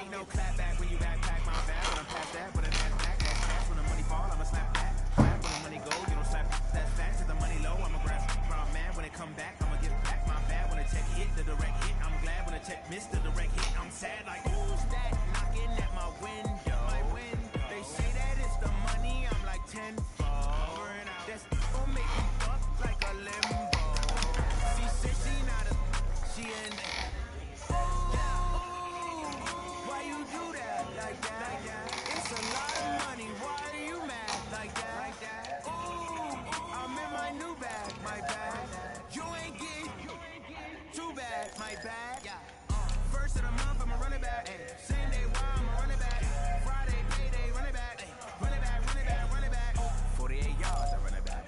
ain't no clap back when you backpack my bag. When I'm past that, but an ass back, that's cash. When the money fall, I'ma slap that. Slap when the money go, you don't slap that's fast. If the money low, I'ma grab from man. When it come back, I'ma get back my bad. When the check hit, the direct hit, I'm glad. When the check missed the direct hit, I'm sad. Like who's that knocking at my window? My window. They say that it's the money, I'm like 10 over and out. That's gon' make me fuck like a limbo. She said she not a, she in. Why you do that like that? It's a lot of money. Why are you mad like that? Ooh, I'm in my new bag, my bad. You ain't getting too bad, my bad. First of the month, I'ma run it back. Same day, why I'ma run it back. Friday, payday, run it back. Run it back, run it back, run it back. 48 yards, I run it back.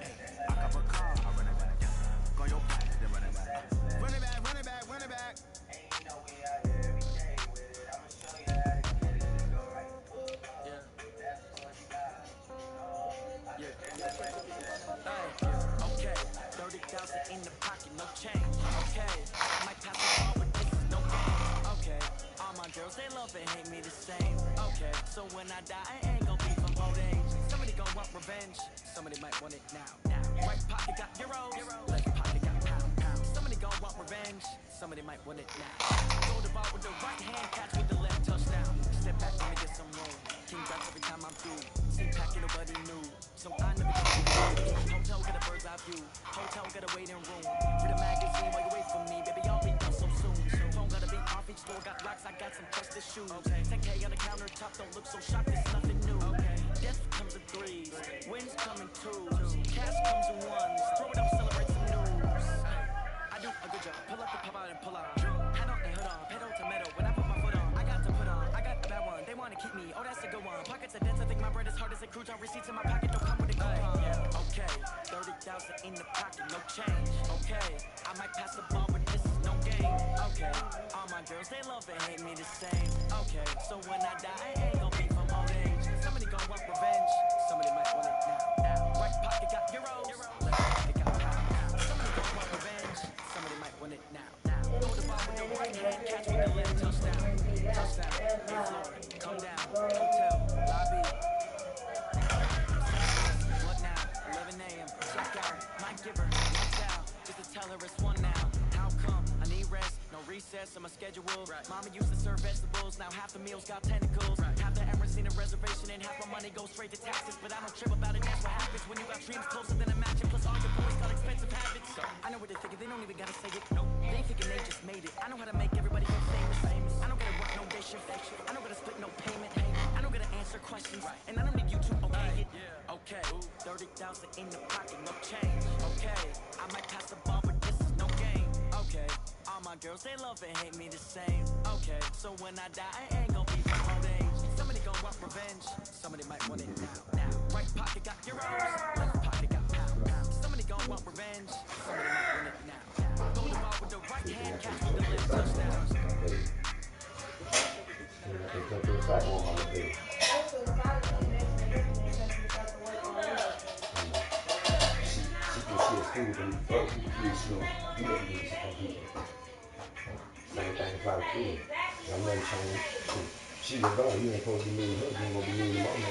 I cop a car, I run it back. Go your back, then run it back. Run it back, run it back, run it back. Ain't no way out here every day with it. I'ma show you how to get it and go right foot. Yeah. That's what you got. Yeah. Okay. 30,000 in the pocket, no change. Okay. I might pass the ball, but this is no game. Okay. All my girls, they love and hate me the same. Okay. So when I die, I ain't gon' be from old age. Somebody gon' want revenge. Somebody might want it now. Right pocket got euros. Left pocket got pound. Somebody gon' want revenge. Somebody might want it now. Throw the ball with the right hand, catch with the left touchdown. Step back, let me get some room. King back every time I'm through. Sit back, ain't nobody new. So I never get hotel, get a bird's eye view. Hotel, get a waiting room. Read a magazine while you wait for me. Baby, I'll be done so soon. Phone gotta be off, each store got locks. I got some trusted shoes. 10K on the countertop, don't look so shocked, it's nothing new. Death comes in threes, wins come in twos. Cash comes in ones, throw it up, celebrate some news. I do a good job, pull up the pop out and pull out. Hand on and hood on, pedal to metal. When I put my foot on, I got to put on. I got the bad one, they wanna keep me, oh that's a good one. Pockets are dense, I think my bread is hard as a crouton. Receipts in my pocket, don't come with a coupon. Okay, 30,000 in the pocket, no change. Okay, I might pass the ball, but this is no game. Okay, all my girls, they love and hate me the same. Okay, so when I die, I ain't gon' be from old age. Somebody gon' want revenge, somebody might want it now. Right pocket got euros, left pocket got pound. Somebody gon' want revenge, somebody might want it now. Throw the ball with the right hand, catch with the left touchdown. Touchdown, in Florida, come down, hotel, lobby. What now? 11 a.m. Check out, my giver, locked out. Just to tell her it's one now. How come? I need rest, no recess on my schedule. Mama used to serve vegetables, now half the meals got tentacles. Half the Emirates in a reservation and half my money goes straight to taxes. But I don't trip about it, that's what happens when you got dreams closer than a match. Plus all your boys got expensive habits. So I know what they're thinking, they don't even gotta say it. Nope. They thinking they just made it. I know how to make everybody feel famous. I don't gotta work no day shift. I don't gotta split no payment. I don't gotta answer questions. And I don't need you to okay it. Okay, 30,000 in the pocket, no change. Okay, I might pass the ball, but this is no game. Okay, all my girls, they love and hate me the same. Okay, so when I die, I ain't gon' be from old age. Somebody gon' want revenge, somebody might want it now. Right pocket got euros, left pocket got pound. Somebody gon' want revenge, somebody might want it now. Throw the ball with the right hand, catch with the left touchdown. She was gone, you ain't supposed to be mean her, you ain't gonna be mean to mama.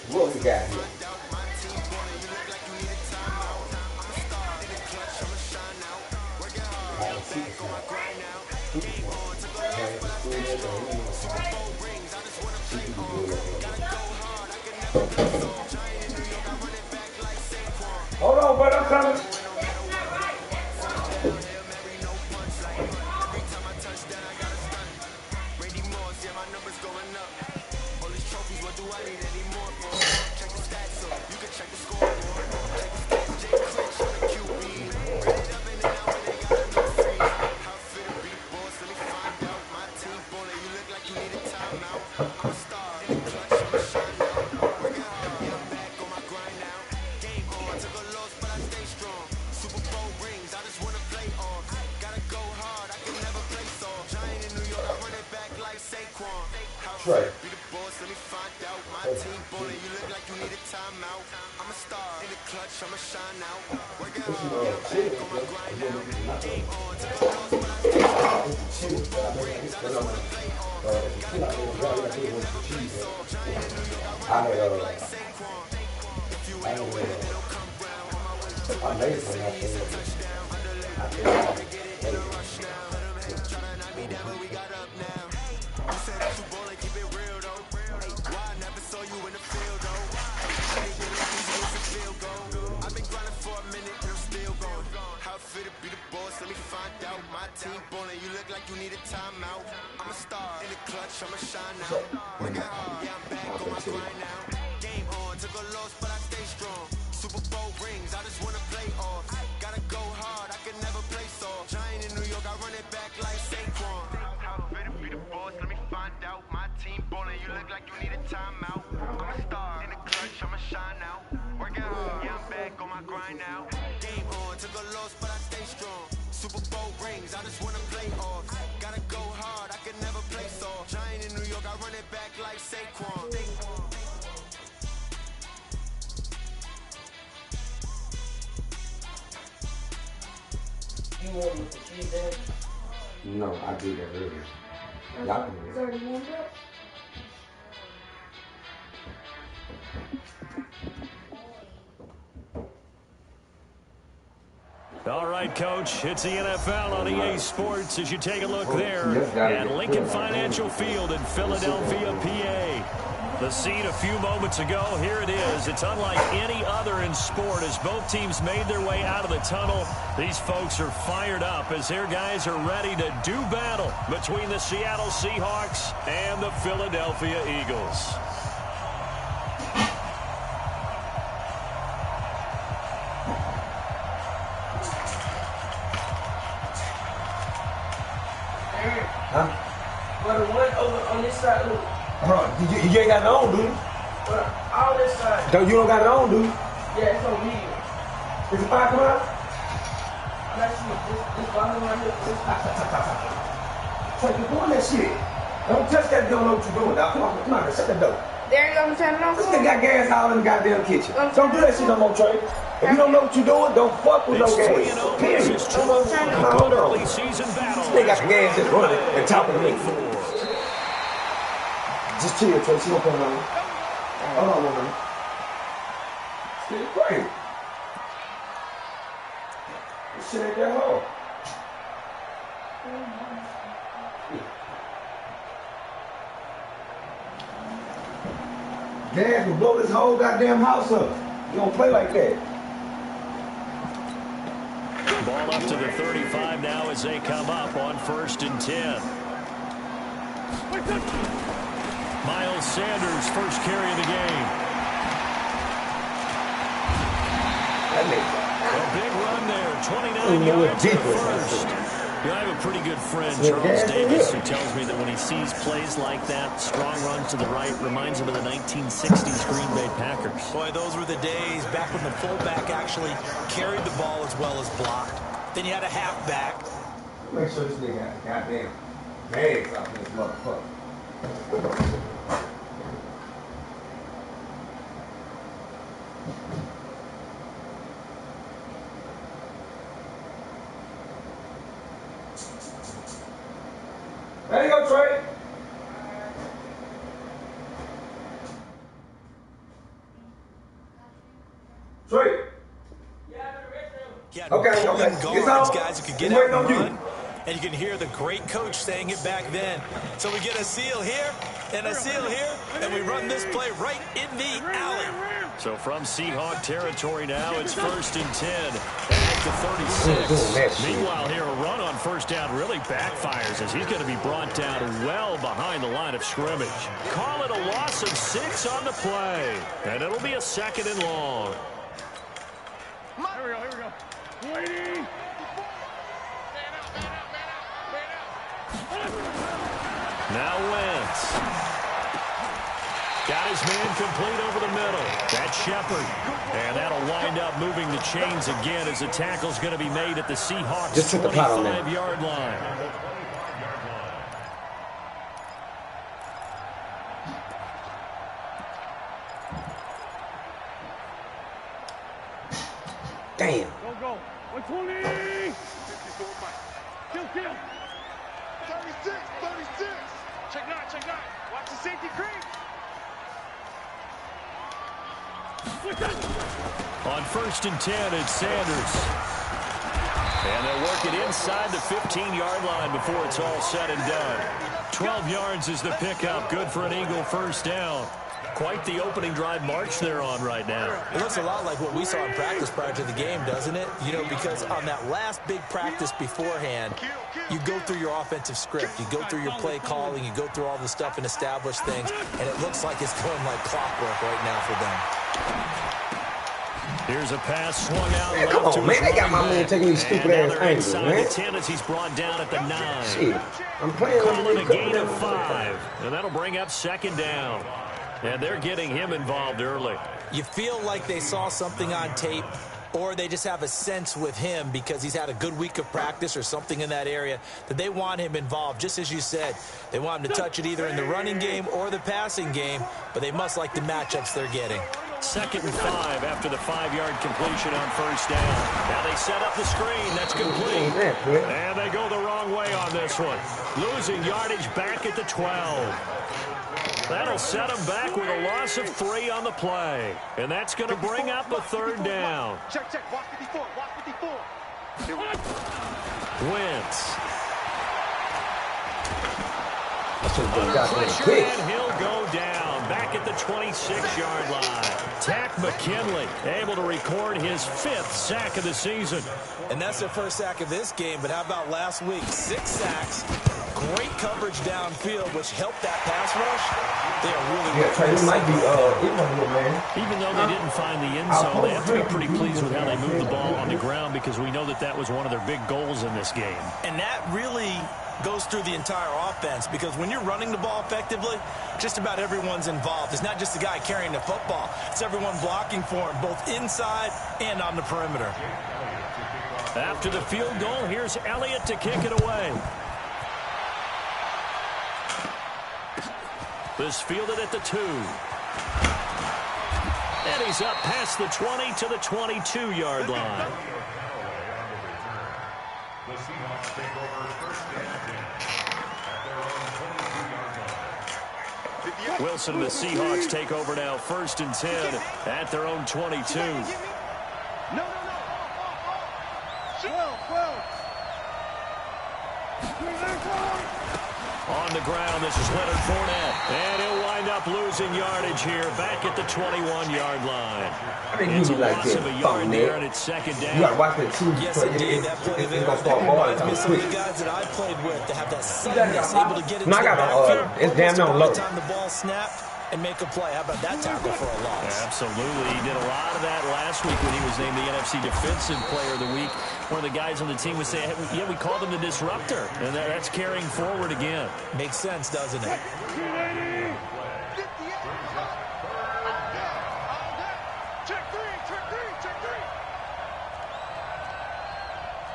What we got here? Hold on, but I'm coming. Trey. timeout. I'm a star in the clutch, I'ma shine out. Working hard, yeah, I'm back on my grind now. Game on, took a loss, but I stay strong. Super Bowl rings, I just wanna play on. Gotta go hard, I can never play soft. Giant in New York, I run it back like Saquon. If you ain't with it, it'll come round. On my way to a base, and it's a touchdown. Underlay, gotta get it in a rush now. Let them hate, try to knock me down, but we got up now. You said that you ball and keep it real though. Why I never saw you in the field though? Anything look easy, it's a field goal. I've been grinding for a minute and I'm still going. How it feel to be the boss? Let me find out. My team balling, you look like you need a timeout. I'm a star in the clutch, I'ma shine out. Working hard, yeah, I'm back on my grind now. Game on, took a loss, but I stay strong. Super Bowl rings, I just wanna play off. Gotta go hard, I can never play soft. Giant in New York, I run it back like Saquon. How it feel to be the boss? Let me find out. My team balling, you look like you need a timeout. I'm a star in the clutch, I'ma shine out. Working hard, yeah, I'm back on my grind now. Game on, took a loss, but I stay strong. Super Bowl rings, I just wanna play off. Gotta go hard, I can never play soft. Giant in New York, I run it back like Saquon. You want with the cheese there? No, I did that earlier. Y'all can It's already warmed up. All right, Coach, it's the NFL on EA Sports as you take a look there at Lincoln Financial Field in Philadelphia, PA. The scene a few moments ago, here it is. It's unlike any other in sport as both teams made their way out of the tunnel. These folks are fired up as their guys are ready to do battle between the Seattle Seahawks and the Philadelphia Eagles. Huh? But the one over on this side, look. You ain't got it on, dude. But all this side. You don't got it on, dude. Yeah, it's on medium. Is it 5 come out? I'm not sure. This bottom right here. So you're doing that shit. Don't touch that, don't know what you're doing, dog. Come on, shut that door. There you go, turn it on. This nigga got gas all in the goddamn kitchen. Don't do that shit no more, Trey. If you don't know what you're doing, don't fuck with no gas. Period. Hold on. This nigga got the gas just running and talking to me. Just chill, Trey. She gonna come on. Hold on, man. It's great. This shit ain't that hard. Gas will blow this whole goddamn house up. You don't play like that. Ball up to the 35 now as they come up on 1st and 10. Miles Sanders, first carry of the game. A big run there, 29 yards at first. You know, I have a pretty good friend, Charles Davis, who tells me that when he sees plays like that, strong runs to the right, reminds him of the 1960s Green Bay Packers. Boy, those were the days back when the fullback actually carried the ball as well as blocked. Then you had a halfback. Make sure this nigga got goddamn bags off this motherfucker. There you go, Trey. Trey. Yeah, Okay. guards, guys who could get out and run. And you can hear the great coach saying it back then. So we get a seal here and a seal here, and we run this play right in the alley. So from Seahawk territory now, it's 1st and 10. Back to 36. Meanwhile, here a run on 1st down really backfires as he's going to be brought down well behind the line of scrimmage. Call it a loss of 6 on the play. And it'll be a 2nd and long. Here we go. Waiting. Now Wentz. Got his man complete over the middle. That's Shepard. And that'll wind up moving the chains again as the tackle's going to be made at the Seahawks 25-yard line. Damn. Go. 120. Kill. 36. Check nine. Watch the safety creep. On 1st and 10, it's Sanders. And they'll work it inside the 15-yard line before it's all said and done. 12 yards is the pickup. Good for an Eagle first down. Quite the opening drive march they're on right now. It looks a lot like what we saw in practice prior to the game, doesn't it? You know, because on that last big practice beforehand, you go through your offensive script. You go through your play calling. You go through all the stuff and establish things. And it looks like it's going like clockwork right now for them. Here's a pass swung out. Man, come on, man. They got my man taking these stupid-ass angles, man. The 10 as he's brought down at the 9. Shit. I'm playing Calling a gain of 5. And that'll bring up 2nd down. And they're getting him involved early. You feel like they saw something on tape, or they just have a sense with him because he's had a good week of practice or something in that area that they want him involved. Just as you said, they want him to touch it either in the running game or the passing game, but they must like the matchups they're getting. 2nd and 5 after the 5-yard completion on 1st down. Now they set up the screen. That's complete. And they go the wrong way on this one. Losing yardage back at the 12. That'll set them back with a loss of 3 on the play. And that's going to bring up a 3rd down. Check. Watch 54. Wentz. And he'll go down back at the 26-yard line. Tack McKinley able to record his 5th sack of the season. And that's their first sack of this game, but how about last week? 6 sacks, great coverage downfield, which helped that pass rush. They are really it might be man. Even though they didn't find the end zone, they have to be pretty pleased with how they moved the ball on the ground because we know that was one of their big goals in this game. And that really goes through the entire offense because when you're running the ball effectively, just about everyone's involved. It's not just the guy carrying the football. It's everyone blocking for him, both inside and on the perimeter. After the field goal, here's Elliott to kick it away. This fielded at the 2. And he's up past the 20 to the 22-yard line. The Seahawks take over 1st down at their own 22-yard line. Wilson and the Seahawks take over now 1st and 10 at their own 22. No. On the ground, this is Leonard Fournette. And he'll wind up losing yardage here back at the 21-yard line. It's a loss of a yard there, and it's 2nd down. You got to watch that too. Yes, indeed. That play there reminds me of some of the guys that I played with to have that suddenness, able to get into the backfield. It's damn near low. Time the ball snapped and make a play. How about that tackle for a loss? Absolutely. He did a lot of that last week when he was named the NFC Defensive Player of the Week. One of the guys on the team would say, yeah, we called him the disruptor. And that's carrying forward again. Makes sense, doesn't it? Check three.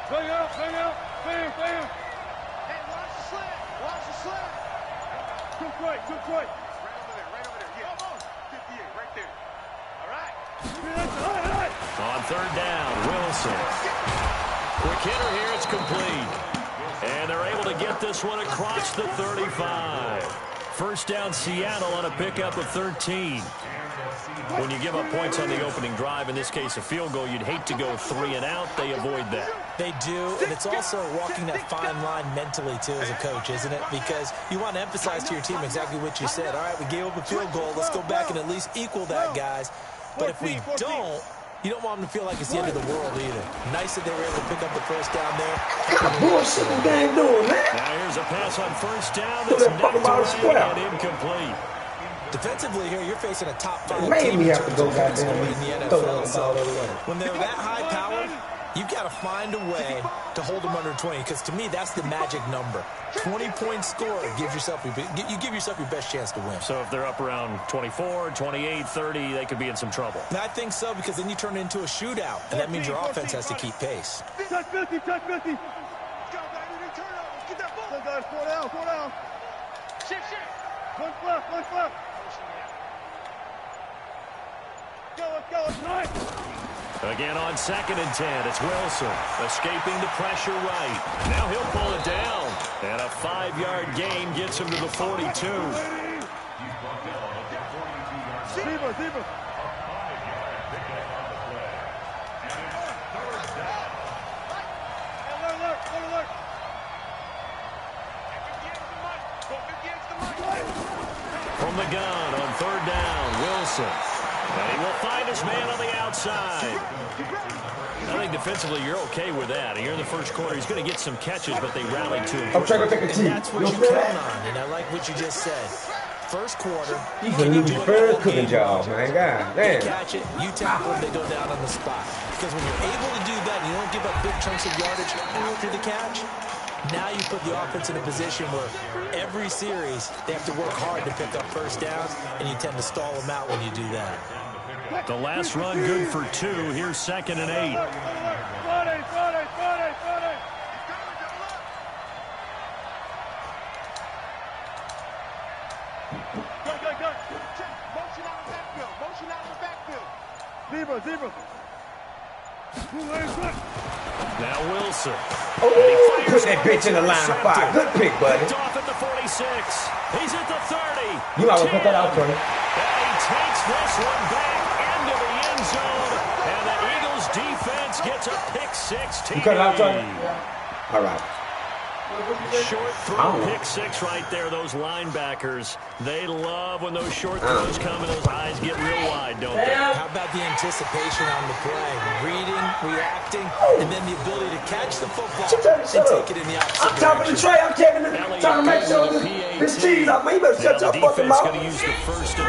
Swing out. Bam. Hey, watch the slant. Too quick. Right over there. Yeah. 58, right there. All right. On 3rd down, Wilson. Quick hitter here, it's complete. And they're able to get this one across the 35. 1st down, Seattle on a pickup of 13. When you give up points on the opening drive, in this case a field goal, you'd hate to go 3 and out. They avoid that. They do, and it's also walking that fine line mentally, too, as a coach, isn't it? Because you want to emphasize to your team exactly what you said. All right, we gave up a field goal. Let's go back and at least equal that, guys. But if we don't, you don't want them to feel like it's the end of the world either. Nice that they were able to pick up the 1st down there. What bullshit the game doing, man? Now here's a pass on 1st down. That's not and incomplete. Defensively here, you're facing a top 5 made team me in have to terms go of points goddamn scored in the throw NFL. the So ball away. when they're that high-powered, you've got to find a way to hold them under 20, because to me, that's the magic number. 20-point score gives yourself your best chance to win. So if they're up around 24, 28, 30, they could be in some trouble. And I think so, because then you turn it into a shootout, and that means your offense has to keep pace. Touch 50. Go, baby. Turn over. Get that ball. Go, guys. 4 down. Shift. One flip. Let's go. It's nice. Again on 2nd and 10, it's Wilson escaping the pressure right. Now he'll pull it down. And a 5-yard gain gets him to the 42. Deeper. From the gun on 3rd down, Wilson. And he will find his man on the outside. I think defensively you're okay with that. Here in the first quarter, he's going to get some catches, but they rallied to him. I'm trying to take a And that's what you count on, and I like what you just said. First quarter, he's going to lose his first cooking job, man. God damn. You catch it, you tackle it, they go down on the spot. Because when you're able to do that, and you don't give up big chunks of yardage after the catch, now you put the offense in a position where every series they have to work hard to pick up first downs, and you tend to stall them out when you do that. The last run good for 2. Here's 2nd and 8. Zebra. Now Wilson. Oh, put that bitch in the line of fire. Good pick, buddy. Picked off at the 46. He's at the 30. You might want to put that out for him. And he takes this one back into the end zone. And the Eagles defense gets a pick 6. You cut it out, Tony? All right. Short throw, pick 6 right there. Those linebackers, they love when those short throws come and those eyes get real wide, don't they? How about the anticipation on the play? Reading, reacting, and then the ability to catch the football and take it in the opposite I'm talking to Trey. I'm trying to make sure this cheese up. Man, you better shut your fucking mouth.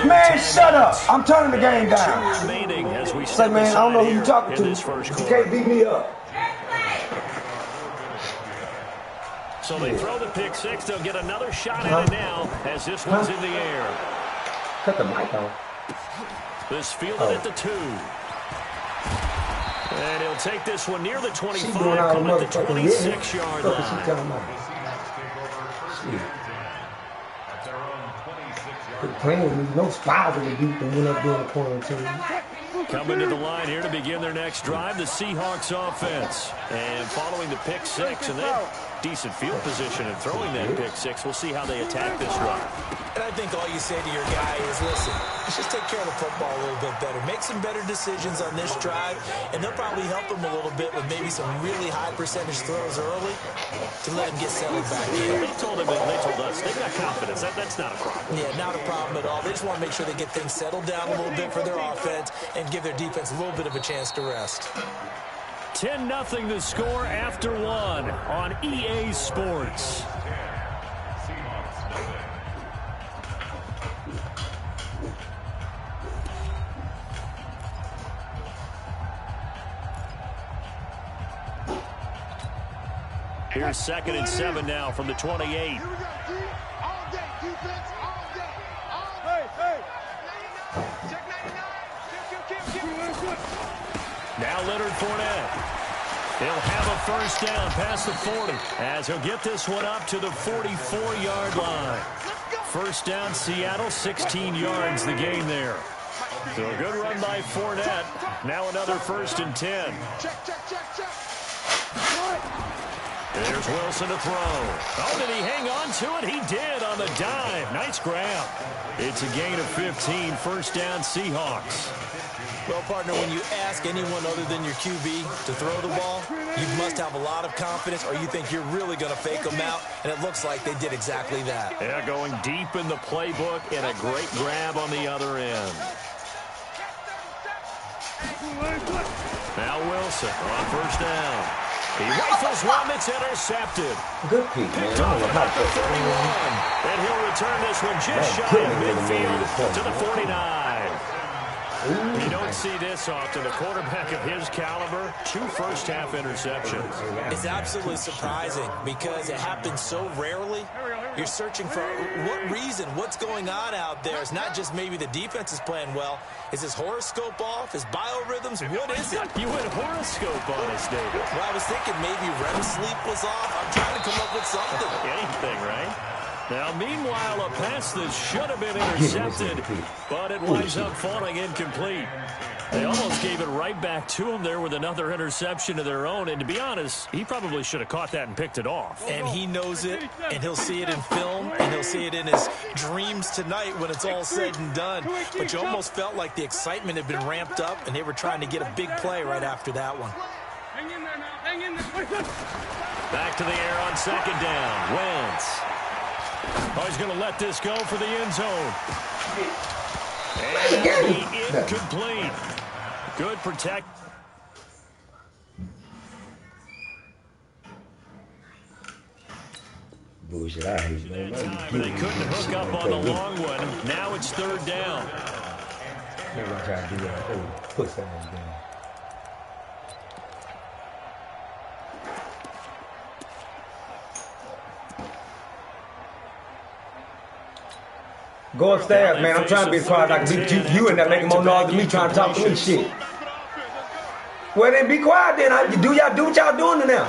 Man, shut up. I'm turning the game down. Say, man, I don't know who you're talking to. You can't beat me up. So they throw the pick 6. They'll get another shot at it now as this one's in the air. Cut the mic off. This fielded at the 2. And he'll take this one near the 25, come at the 26-yard line. Quit playing with me. No spies in the deep and went up doing quarantine. Coming to the line here to begin their next drive, the Seahawks offense. And following the pick 6, and they have decent field position in throwing that pick 6. We'll see how they attack this run. And I think all you say to your guy is, listen, let's just take care of the football a little bit better. Make some better decisions on this drive, and they'll probably help him a little bit with maybe some really high percentage throws early to let him get settled back in. They told us they've got confidence. That's not a problem. Yeah, not a problem at all. They just want to make sure they get things settled down a little bit for their offense and give their defense a little bit of a chance to rest. 10-0 the score after 1 on EA Sports. Here's 2nd and 7 now from the 28. Here we go, D. All day, defense, all day. Hey. Check 99. Now Leonard Fournette. He'll have a first down past the 40 as he'll get this one up to the 44-yard line. First down, Seattle, 16 yards the gain there. So a good run by Fournette. Now another 1st and 10. Check. There's Wilson to throw. Oh, did he hang on to it? He did on the dive. Nice grab. It's a gain of 15. First down, Seahawks. Well, partner, when you ask anyone other than your QB to throw the ball, you must have a lot of confidence or you think you're really going to fake them out, and it looks like they did exactly that. Yeah, going deep in the playbook and a great grab on the other end. Now Wilson on first down. He rifles one that's intercepted. Good pick, man. Picked off about the 31. And he'll return this one just shy of midfield to the 49. You don't see this often. A quarterback of his caliber, 2 first-half interceptions. It's absolutely surprising because it happens so rarely. You're searching for what reason, what's going on out there. It's not just maybe the defense is playing well. Is his horoscope off? His biorhythms? What is it? You went horoscope on us, David. Well, I was thinking maybe REM sleep was off. I'm trying to come up with something. Anything, right? Now, meanwhile, a pass that should have been intercepted, but it winds up falling incomplete. They almost Bills gave it right back to him there with another interception of their own. And to be honest, he probably should have caught that and picked it off. And he knows it, and he'll see it in film, and he'll see it in his dreams tonight when it's all said and done. But you almost felt like the excitement had been ramped up, and they were trying to get a big play right after that one. Hang in there now. Hang in there. Back to the air on second down. Wentz. Oh, he's going to let this go for the end zone. And that'll be incomplete. Good protect. Bullshit, I hate They couldn't hook up on the long one. Now it's third down. They're going to try to do that. Oh, put that one down. Go upstairs, man. I'm trying to be as quiet as I can be. You and that making more noise than me trying to talk to me shit. Well, then be quiet then. Do y'all do what y'all doing now?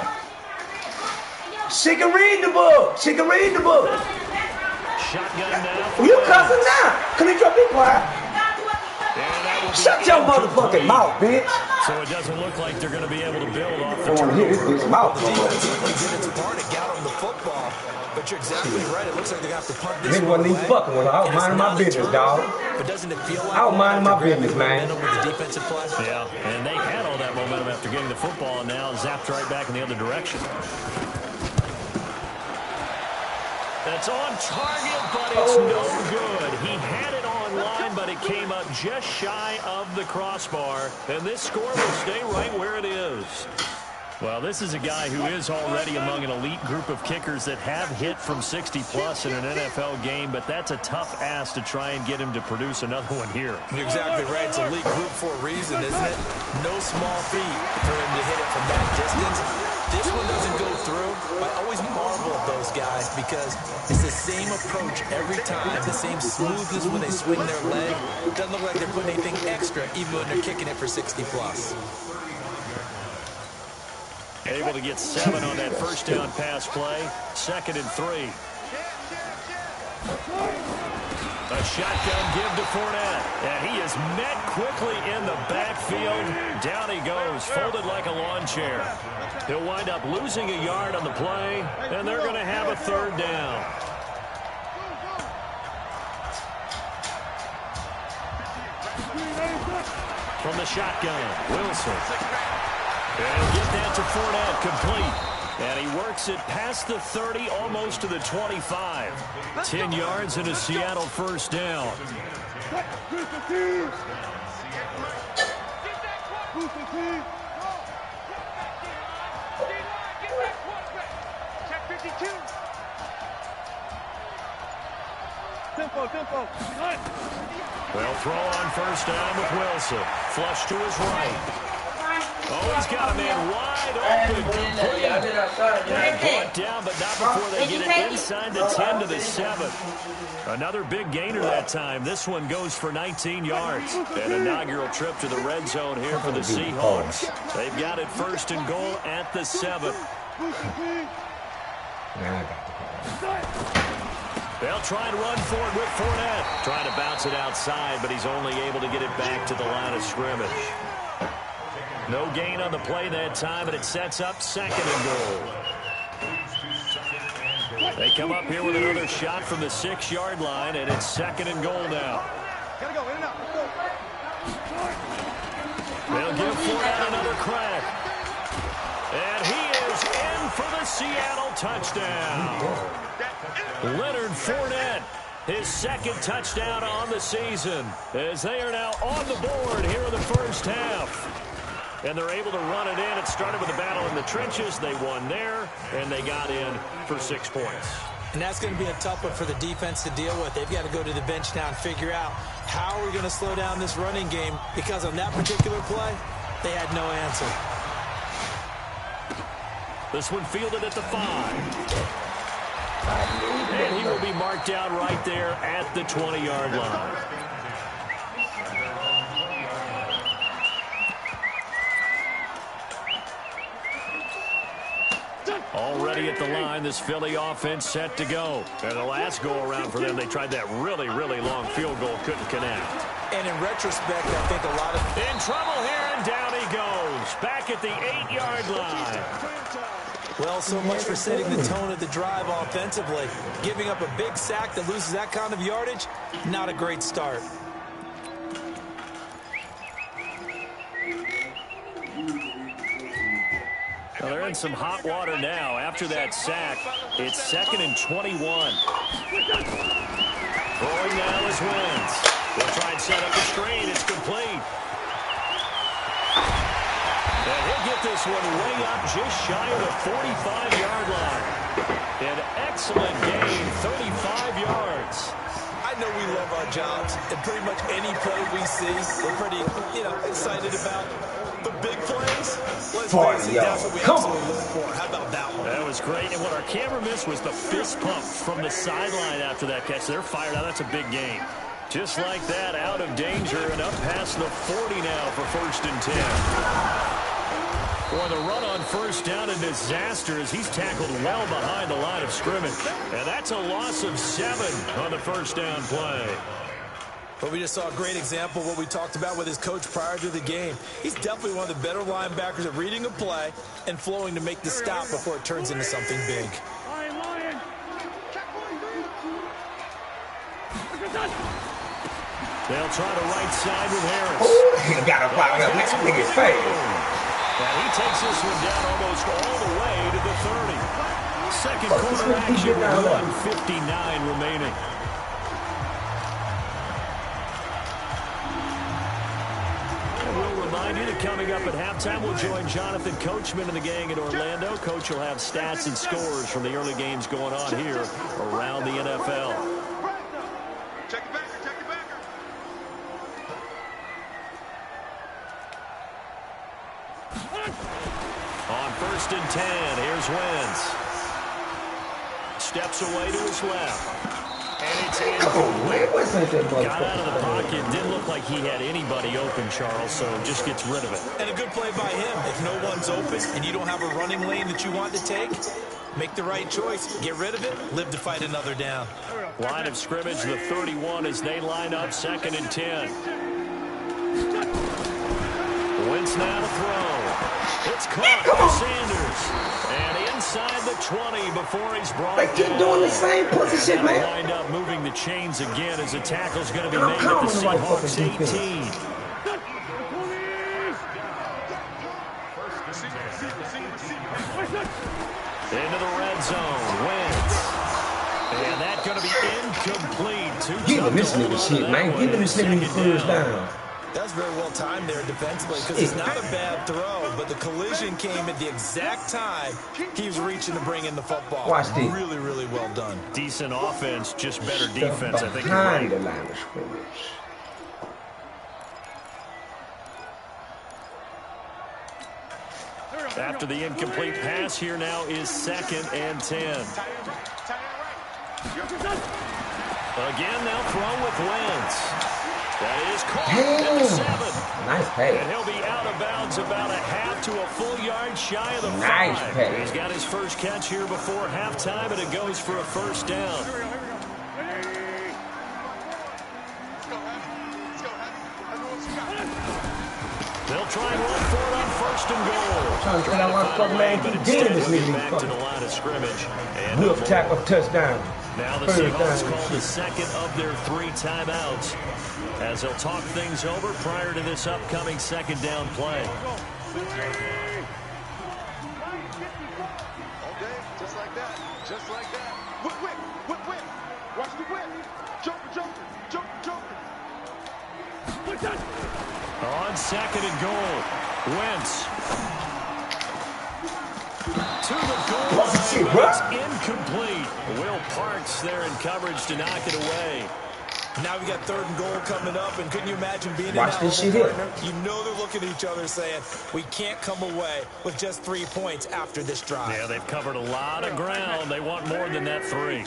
She can read the book. She can read the book. Shotgun now. You cussing now. Can you be quiet? Shut your motherfucking mouth, bitch. So it doesn't look like they're going to be able to build off the I want to hear this bitch mouth. The defense did its part to get on the football, but you're exactly right. It looks like they're going to have to punt this Nigga wasn't even fucking with her. I was minding my business, dog. But doesn't it feel like I was minding my business, man. with the defensive play? Yeah, and they had all that momentum after getting the football, and now zapped right back in the other direction. That's on target, but it's no good. He had it on line, but it came up just shy of the crossbar. And this score will stay right where it is. Well, this is a guy who is already among an elite group of kickers that have hit from 60-plus in an NFL game, but that's a tough ask to try and get him to produce another one here. You're exactly right. It's elite group for a reason, isn't it? No small feat for him to hit it from that distance. This one doesn't go through. I always marvel at those guys because it's the same approach every time, the same smoothness when they swing their leg. It doesn't look like they're putting anything extra, even when they're kicking it for 60-plus. Able to get 7 on that first down pass play. 2nd and 3. A shotgun give to Fournette. And he is met quickly in the backfield. Down he goes, folded like a lawn chair. He'll wind up losing a yard on the play, and they're going to have a third down. From the shotgun, Wilson. And get that to Fournette, complete. And he works it past the 30, almost to the 25. 10 yards and a Seattle first down. They'll throw on first down with Wilson. Flush to his right. Oh, he's got a man wide open. Complete. And brought down, but not before they get it inside the 10 to the 7. Another big gainer that time. This one goes for 19 yards. An inaugural trip to the red zone here for the Seahawks. They've got it 1st and goal at the 7. They'll try and run for it with Fournette. Trying to bounce it outside, but he's only able to get it back to the line of scrimmage. No gain on the play that time, and it sets up 2nd and goal. They come up here with another shot from the 6-yard line, and it's 2nd and goal now. Gotta go, in and out. They'll give Fournette another crack. And he is in for the Seattle touchdown. Leonard Fournette, his 2nd touchdown on the season, as they are now on the board here in the first half. And they're able to run it in. It started with a battle in the trenches. They won there, and they got in for 6 points. And that's going to be a tough one for the defense to deal with. They've got to go to the bench now and figure out how are we going to slow down this running game, because on that particular play, they had no answer. This one fielded at the 5. And he will be marked out right there at the 20-yard line. Already at the line, this Philly offense set to go. And the last go-around for them, they tried that really, really long field goal, couldn't connect. And in retrospect, I think a lot of... In trouble here And down he goes, back at the 8-yard line. Well, so much for setting the tone of the drive offensively. Giving up a big sack that loses that kind of yardage, not a great start. Well, they're in some hot water now. After that sack, it's 2nd and 21. Throwing now is Wentz. They'll try and set up the screen. It's complete. And he'll get this one way up just shy of the 45-yard line. An excellent gain, 35 yards. I know we love our jobs, and pretty much any play we see, we're pretty, excited about. The big plays, let's face it, that's what we absolutely live for. How about that one? That was great, and what our camera missed was the fist pump from the sideline after that catch. They're fired out. That's a big game. Just like that, out of danger and up past the 40 now for 1st and 10. Boy, the run on 1st down, a disaster as he's tackled well behind the line of scrimmage. And that's a loss of 7 on the 1st down play. But we just saw a great example of what we talked about with his coach prior to the game. He's definitely one of the better linebackers at reading a play and flowing to make the stop before it turns into something big. They'll try to right side with Harris. Oh, he got a fire up. That nigga's fast. And he takes this one down almost all the way to the 30. Second quarter action with 1:59 remaining. Coming up at halftime, we'll join Jonathan Coachman and the gang in Orlando. Coach will have stats and scores from the early games going on here around the NFL. Check it back, check it back. On 1st and 10, here's Wentz. Steps away to his left. And it's in. Got out of the pocket. Didn't look like he had anybody open, Charles, so just gets rid of it. And a good play by him. If no one's open and you don't have a running lane that you want to take, make the right choice. Get rid of it. Live to fight another down. Line of scrimmage, the 31 as they line up 2nd and 10. Wentz now to throw. It's caught by Sanders. And inside the 20 before he's brought down. They keep doing the same pussy shit, man. Wind up moving the chains again as the tackle's going to be made at the Seahawks 18. Into the red zone. Wentz. And that's going to be incomplete. Give him this nigga shit, man. Give him this nigga first down. That's very well timed there defensively because it's not a bad throw, but the collision came at the exact time he was reaching to bring in the football. Watch this. Really, really well done. Decent offense, just better defense. I think you're behind right. the line of scrimmage. After the incomplete pass, here now is 2nd and 10. Again, they'll throw with Wentz. That is caught at the 7. Nice pass. And he'll be out of bounds about a half to a full yard shy of the 5. Nice pass. He's got his first catch here before halftime, and it goes for a 1st down. They'll try and run for it on 1st and goal. Trying to find out what man keep getting this nigga back to the line of scrimmage. And look, tackle, touchdown. Now the Seahawks call the 2nd of their 3 timeouts as they'll talk things over prior to this upcoming 2nd down play. Okay, just like that. Just like that. Whip. Watch the whip. Joker. On 2nd and goal, Wentz. To the goal line, but it's incomplete. Will Parks there in coverage to knock it away. Now we got 3rd and goal coming up, and couldn't you imagine being Watch in that this shit partner? You know they're looking at each other saying, we can't come away with just 3 points after this drive. Yeah, they've covered a lot of ground. They want more than that 3.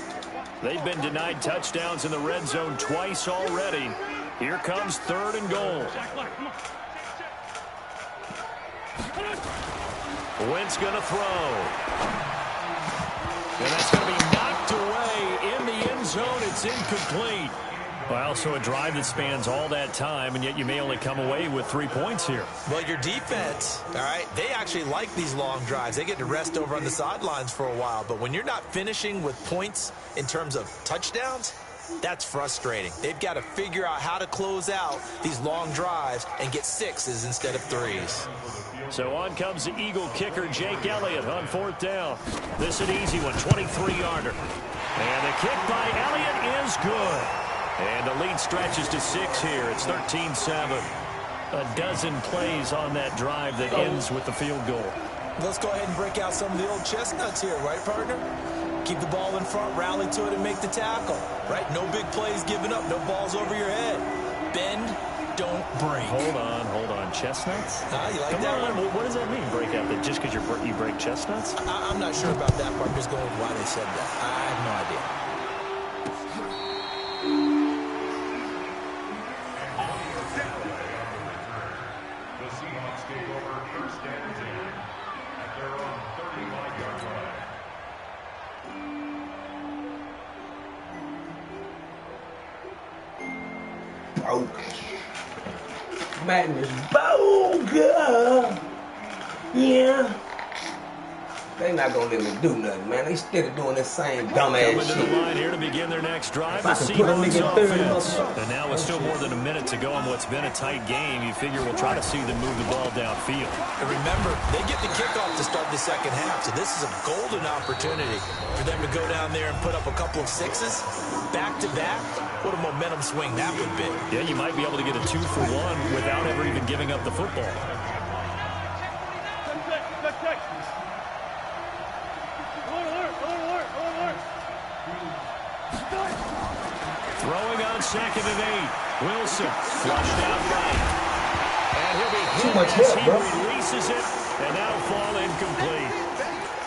They've been denied touchdowns in the red zone twice already. Here comes 3rd and goal. Wentz going to throw. And that's going to be knocked away in the end zone. It's incomplete. Well, so a drive that spans all that time, and yet you may only come away with 3 points here. Well, your defense, all right, they actually like these long drives. They get to rest over on the sidelines for a while. But when you're not finishing with points in terms of touchdowns, that's frustrating. They've got to figure out how to close out these long drives and get 6s instead of 3s. So on comes the Eagle kicker, Jake Elliott, on 4th down. This is an easy one, 23-yarder. And the kick by Elliott is good. And the lead stretches to 6 here. It's 13-7. A dozen plays on that drive that ends with the field goal. Let's go ahead and break out some of the old chestnuts here, right, partner? Keep the ball in front, rally to it, and make the tackle, right? No big plays given up, no balls over your head. Bend, don't break. Hold on. Chestnuts? You like Come that on. one? What does that mean, break out? That just because you break chestnuts? I'm not sure about that part. I'm just going with why they said that. I have no idea. The Seahawks take over 1st and 10 at their own 35-yard line. Madness bogus. Yeah. They not gonna let me do nothing, man. They still doing this same dumbass Coming to the shit. line here to begin their next drive. The If I can put a Seahawks nigga 30 offense. motherfuckers. And now with still more than a minute to go on what's been a tight game, you figure we'll try to see them move the ball downfield. And remember, they get the kickoff to start the second half, so this is a golden opportunity for them to go down there and put up a couple of 6s back-to-back. What a momentum swing that would be. Yeah, you might be able to get a 2-for-1 without ever even giving up the football. Throwing on 2nd and 8. Wilson flushed out right. And he'll be hit Too much as help, he bro. releases it, and that'll fall incomplete.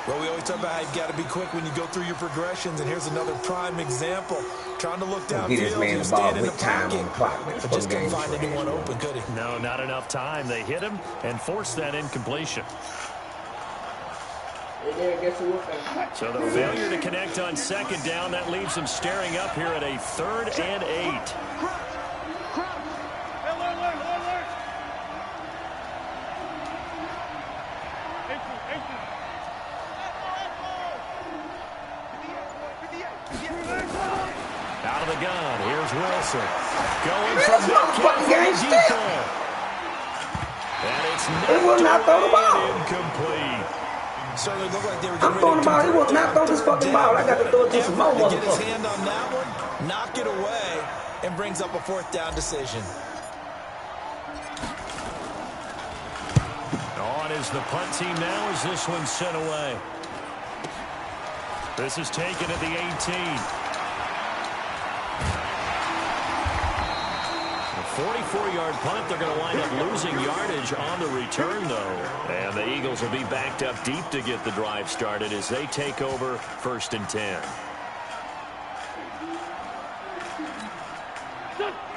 Well, we always talk about how you've got to be quick when you go through your progressions, and here's another prime example. Trying to look Get this downfield, man he the was ball standing in the with time pocket, on the clock, man. but just couldn't find anyone open, could he? No, not enough time. They hit him and forced that incompletion. So the failure to connect on 2nd down, that leaves them staring up here at a 3rd and 8. Out of the gun, here's Wilson. Going from motherfucking game deep still. ball. And it's He will not throw the ball. incomplete. Certainly looked like they were I'm getting throwing the ball. ready He to will not throw this fucking ball. I got to throw it to some more to get his motherfuckers. hand on that one, knock it away, and brings up a 4th down decision. On is the punt team now as this one's sent away. This is taken at the 18. A 44-yard punt. They're going to wind up losing yardage on the return, though. And the Eagles will be backed up deep to get the drive started as they take over 1st and 10.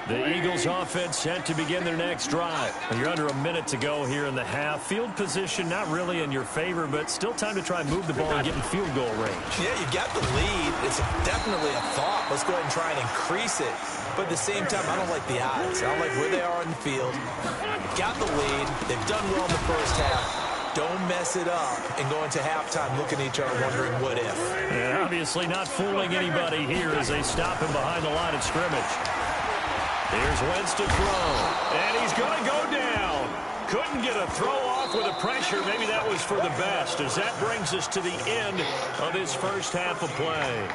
The Eagles offense set to begin their next drive. You're under a minute to go here in the half. Field position not really in your favor, but still time to try and move the ball and get in field goal range. Yeah, you got the lead. It's definitely a thought. Let's go ahead and try and increase it. But at the same time, I don't like the odds. I don't like where they are in the field. Got the lead. They've done well in the first half. Don't mess it up and go into halftime looking at each other wondering what if. And obviously not fooling anybody here as they stop him behind the line of scrimmage. Here's Wentz to throw, and he's going to go down. Couldn't get a throw off with the pressure. Maybe that was for the best, as that brings us to the end of this first half of play.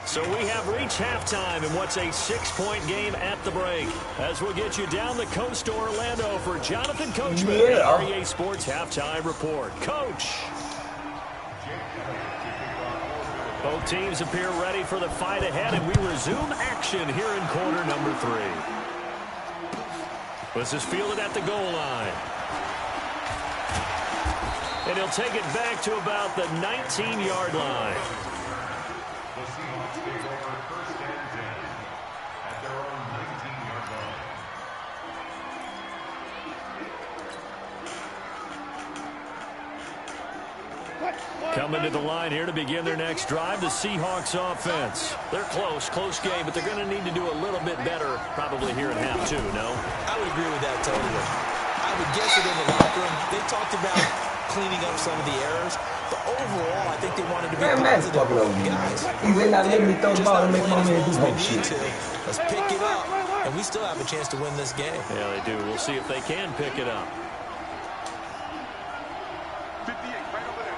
So we have reached halftime in what's a 6-point game at the break. As we'll get you down the coast to Orlando for Jonathan Coachman, Yeah. REA Sports Halftime Report. Coach. Both teams appear ready for the fight ahead, and we resume action here in quarter number 3. This is fielded at the goal line. And he'll take it back to about the 19-yard line. The Seahawks take over 1st and 10 at their own 19-yard line. Coming to the line here to begin their next drive, the Seahawks offense. They're close game, but they're going to need to do a little bit better probably here in half two, no? I would agree with that totally. I would guess it in the locker room. They talked about cleaning up some of the errors, but overall, I think they wanted to be positive. Guys, he's not letting me throw the ball and make my man do whole shit. Let's pick it up, and we still have a chance to win this game. Yeah, they do. We'll see if they can pick it up. 58, right over there.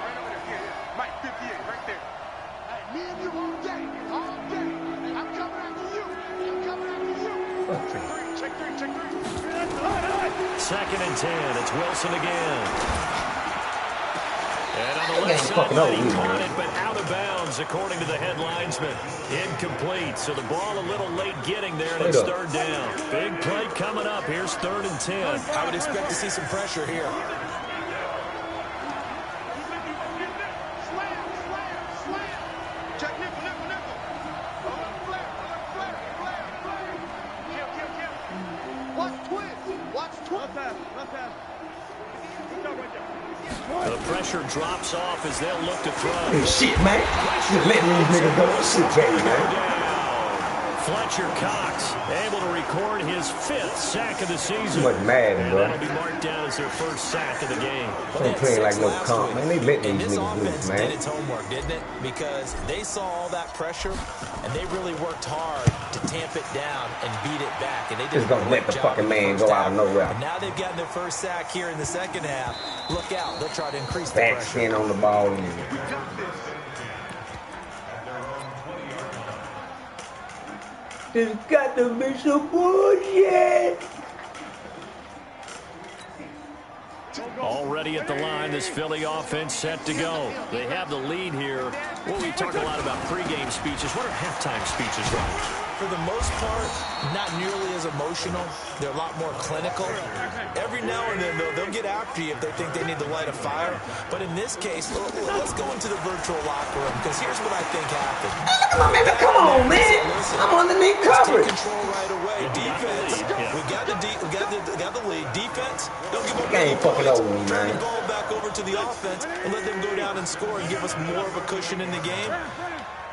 Yeah. Mike, 58, right there. Hey, me and you all day. I'm coming after you. Check three. Second and 10. It's Wilson again. And on the left side, he caught it, but out of bounds, according to the head linesman. Incomplete. So the ball a little late getting there, and it's third down. Big play coming up. Here's 3rd and 10. I would expect to see some pressure here. The pressure drops off as they'll look to throw. Hey, shit, man. Just letting these niggas go. Shit, baby, man. Fletcher Cox able to record his 5th sack of the season. Too much mad, bro. That'll be marked down as their first sack of the game. They ain't playing like no comp, man. They let these niggas loose, man. Did its homework, didn't it? Because they saw all that pressure, and they really worked hard to tamp it down and beat it back. And they just gonna let the fucking man go out of nowhere. And now they've gotten their first sack here in the second half. Look out. They'll try to increase the pressure. Backspin on the ball. This got to be some bullshit. Already at the line, this Philly offense set to go. They have the lead here. Well, we talk a lot about pregame speeches. What are halftime speeches like? For the most part, not nearly as emotional. They're a lot more clinical. Every now and then, though, they'll get after you if they think they need to light a fire. But in this case, let's go into the virtual locker room, because here's what I think happened. Come on, man. I'm underneath coverage. Take control right away. Defense. We got the lead. Defense. Don't give up. They ain't fucking over me, man. Turn the ball back over to the offense and let them go down and score and give us more of a cushion in the game.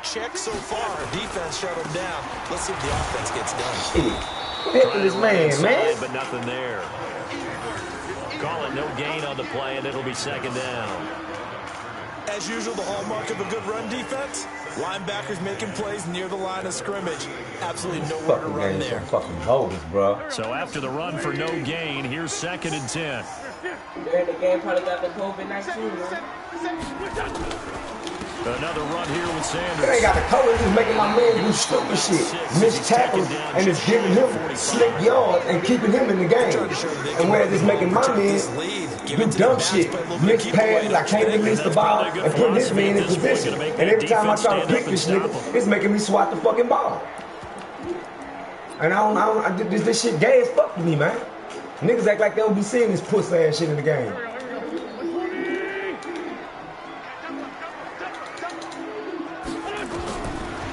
Check so far. Defense shut them down. Let's see if the offense gets done. Hit this man, man. But nothing there. Call it no gain on the play, and it'll be second down. As usual, the hallmark of a good run defense, linebackers making plays near the line of scrimmage. Absolutely nowhere to run there. Fucking bogus, bro. So after the run for no gain, here's 2nd and 10. During the game, probably got the COVID-19, man. Another run here with Sanders. They ain't got the color, just making my man do stupid shit. Miss tackles, and it's giving him slick yards and keeping him in the game. And whereas it's making my man do dumb shit. Miss passes, I can't release the ball, and putting this man in position. And every time I try to pick this nigga, it's making me swat the fucking ball. And this shit gay as fuck to me, man. Niggas act like they don't be seeing this pussy ass shit in the game.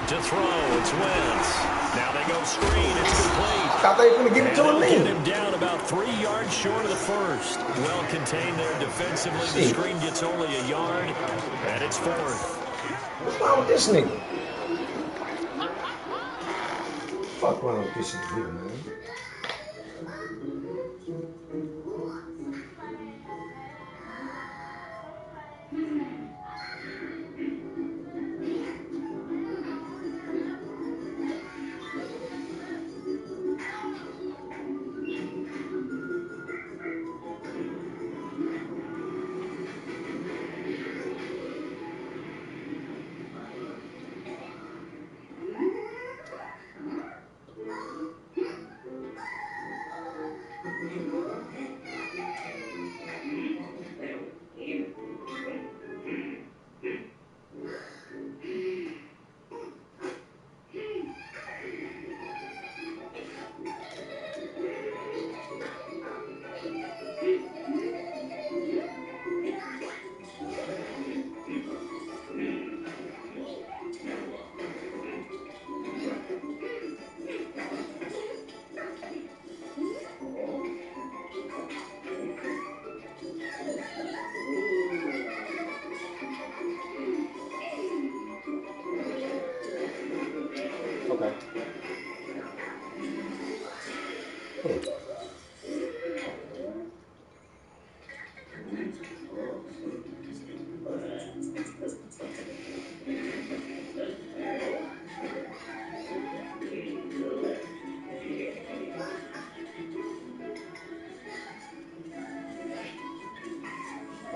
To throw, it's Wentz. Now they go screen, it's complete. Thought they were going to give it to him Get then. him down about 3 yards short of the first. Well contained there defensively. The screen gets only a yard, and it's 4th. What's wrong with this nigga? Fuck wrong with this shit here, man.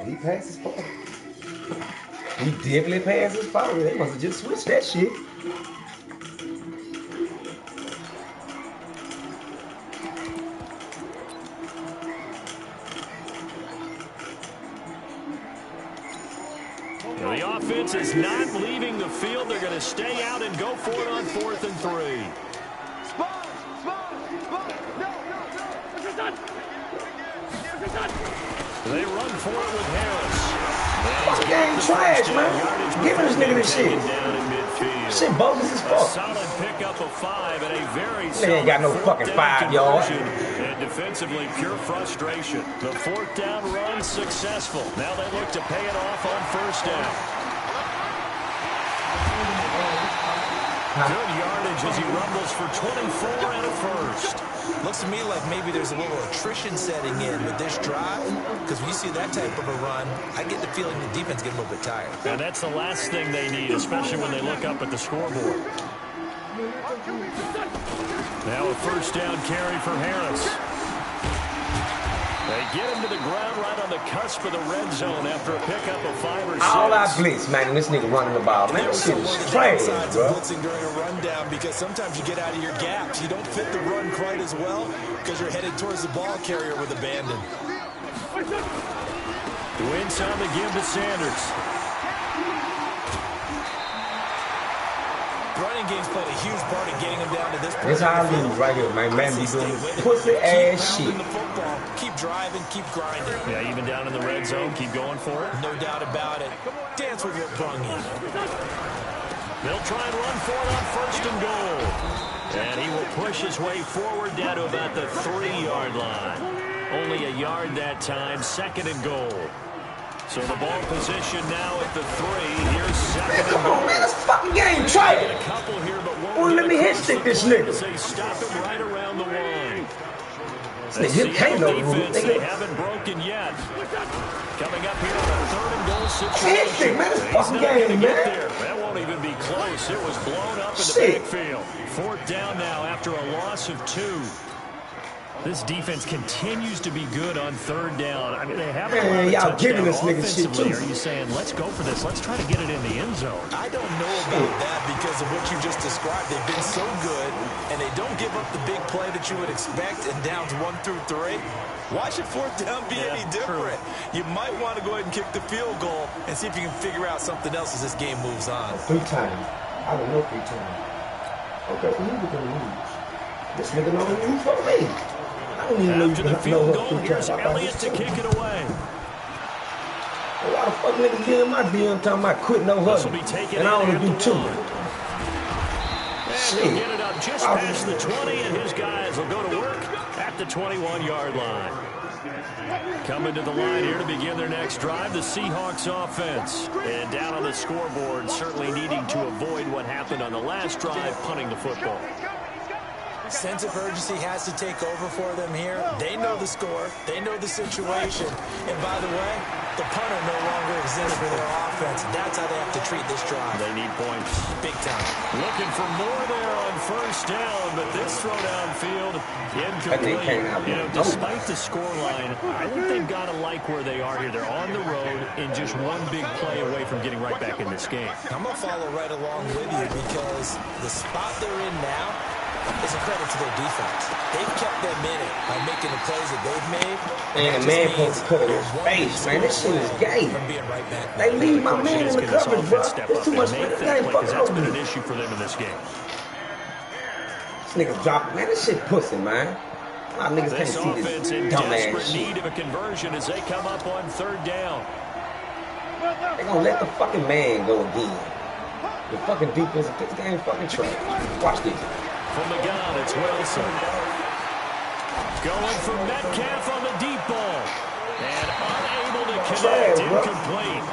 he passed his 40. He definitely passed his 40. They must have just switched that shit. The offense is not leaving the field. They're going to stay out and go for it on 4th and 3. They run for it with Harris. Fuck game trash, man. Give this nigga this shit. Shit bogus as fuck. Solid pickup of 5 and a very They ain't got no fucking 5 yards. And defensively, pure frustration. The 4th down run successful. Now they look to pay it off on 1st down. Good yardage as he rumbles for 24 and a first. Looks to me like maybe there's a little attrition setting in with this drive, because when you see that type of a run, I get the feeling the defense gets a little bit tired. And that's the last thing they need, especially when they look up at the scoreboard. Now a 1st down carry for Harris. They get him to the ground right on the cusp of the red zone after a pickup of 5 or 6. All I blitz, man, and this nigga running the ball. Man, this shit is trash, bro. Blitzing during a rundown, because sometimes you get out of your gaps. You don't fit the run quite as well because you're headed towards the ball carrier with abandon. Wentz on the give to Sanders. Running game's played a huge part in getting him down to this point. This how I lose right here, man. Man, be doing pussy ass shit. The football. Keep driving, keep grinding. Yeah, even down in the red zone, keep going for it. No doubt about it. Dance with what brung you. They'll try and run for it on 1st and goal. And he will push his way forward down to about the 3-yard line. Only a yard that time, 2nd and goal. So the ball position now at the 3. Here's 2nd and goal. Come on, man, this fucking game trash. A couple here, but Well, let me hit stick this nigga. They stop him right around the line. This nigga can't no Defense, rule. they haven't broken yet. Coming up here on a 3rd and goal situation. Hit stick, man, this He's fucking not gonna game, get man. there. That won't even be close. It was blown up in the Shit. backfield. 4th down now after a loss of 2. This defense continues to be good on 3rd down. I mean, they haven't allowed a y'all giving touchdown this nigga shit, offensively. too. Are you saying, let's go for this? Let's try to get it in the end zone. I don't know about that because of what you just described. They've been so good, and they don't give up the big play that you would expect in downs 1 through 3. Why should 4th down be any different? You might want to go ahead and kick the field goal and see if you can figure out something else as this game moves on. 3 times. I don't know 3 times. Okay, so who's gonna lose? This nigga know who lose for me. I don't even know After the field goal, here's Elliott to kick it away. A lot of fuck niggas get in my DM talking about quit no hustle. And I only do 2. And he'll get it up just past the 20, and his guys will go to work at the 21-yard line. Coming to the line here to begin their next drive, the Seahawks offense. And down on the scoreboard, certainly needing to avoid what happened on the last drive, punting the football. Sense of urgency has to take over for them here. They know the score. They know the situation. And by the way, the punter no longer exists for their offense. That's how they have to treat this drive. They need points. Big time. Looking for more there on 1st down, but this throw downfield incomplete. You know, despite the scoreline, I think they've got to like where they are here. They're on the road and just one big play away from getting right back in this game. I'm going to follow right along with you because the spot they're in now is a credit to their defense. They've kept them in it by making the plays that they've made. And the man supposed to cut in his face, man. This shit is gay. They leave my man in the coverage, bro. There's too much for the game. Fuck That's been over an me. issue for them in this game. This nigga dropped, man. This shit pussy, man. A lot of niggas can't This see offense this in dumb ass desperate shit. need of a conversion as they come up on 3rd down. They gonna let the fucking man go again. The fucking defense, this game fucking trash. Watch this. From the gun, it's Wilson. Going for Metcalf on the deep ball. And unable to connect, incomplete.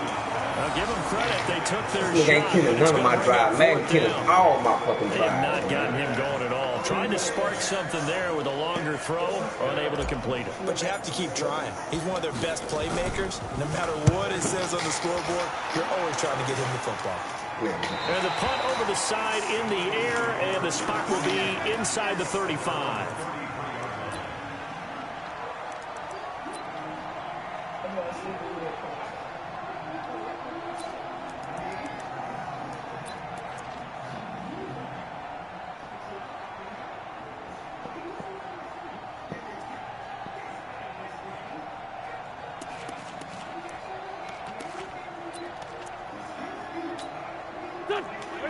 Now give them credit, they took their This nigga ain't shot. killing none of my drive. Man killing all my fucking They have drive. not gotten him going at all. Trying to spark something there with a longer throw, unable to complete it. But you have to keep trying. He's one of their best playmakers. No matter what it says on the scoreboard, you're always trying to get him the football. And the punt over the side in the air, and the spot will be inside the 35.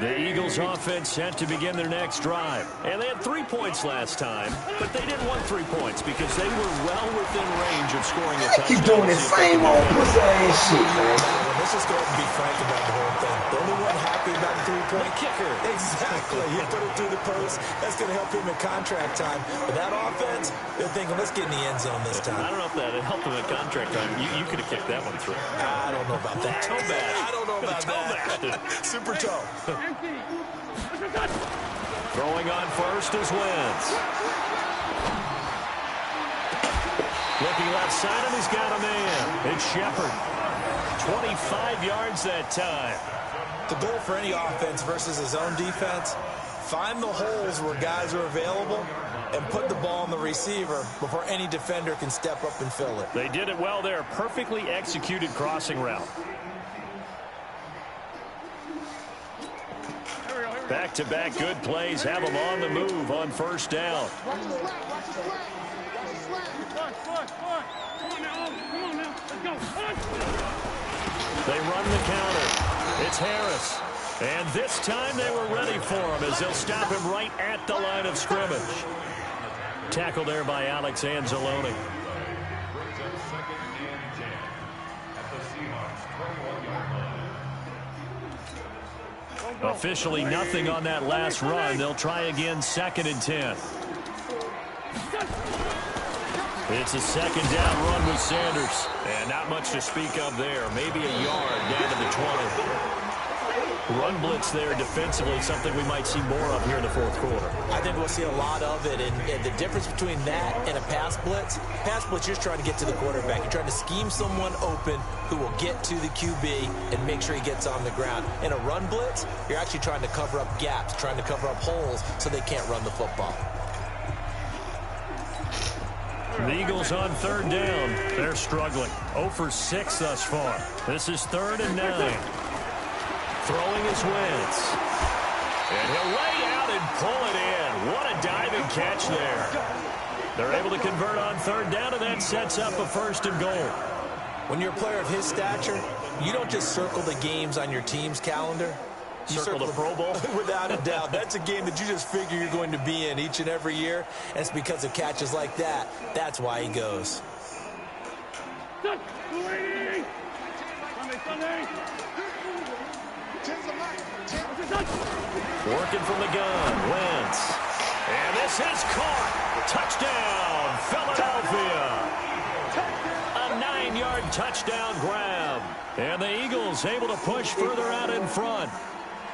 The Eagles offense set to begin their next drive. And they had 3 points last time, but they didn't want 3 points because they were well within range of scoring a touchdown. Keep doing the same old pussy ass shit, man. Let's just go ahead and be frank about the whole thing. The only one happy about the three-point kicker. Exactly. He put it through the post. That's going to help him in contract time. But that offense, they're thinking, let's get in the end zone this time. I don't know if that helped him in contract time. You could have kicked that one through. I don't know about that. Toe bash. I don't know about that. Super toe. Throwing on first is Wentz. Looking left side, and he's got a man. It's Shepard. 25 yards that time. The goal for any offense versus his own defense, find the holes where guys are available and put the ball on the receiver before any defender can step up and fill it. They did it well there. Perfectly executed crossing route. Back-to-back good plays have them on the move on first down. Watch the slap. Watch the slap. Watch the slap. Come on now. Let's go. They run the counter. It's Harris. And this time they were ready for him as they'll stop him right at the line of scrimmage. Tackled there by Alex Anzalone. Brings up 2nd and 10 at the Seahawks 21-yard line. Officially nothing on that last run. They'll try again 2nd and 10. It's a 2nd down run with Sanders. And not much to speak of there. Maybe a yard down to the 20. Run blitz there defensively, something we might see more of here in the 4th quarter. I think we'll see a lot of it. And the difference between that and a pass blitz, you're just trying to get to the quarterback. You're trying to scheme someone open who will get to the QB and make sure he gets on the ground. In a run blitz, you're actually trying to cover up gaps, trying to cover up holes so they can't run the football. The Eagles on 3rd down. They're struggling. 0 for 6 thus far. This is 3rd and 9. Throwing is Wentz. And he'll lay out and pull it in. What a diving catch there. They're able to convert on 3rd down, and that sets up a 1st and goal. When you're a player of his stature, you don't just circle the games on your team's calendar. You circle the Pro Bowl? Without a doubt. That's a game that you just figure you're going to be in each and every year. And it's because of catches like that. That's why he goes. Working from the gun, Wentz. And this is caught. Touchdown, Philadelphia. A 9-yard touchdown grab. And the Eagles able to push further out in front.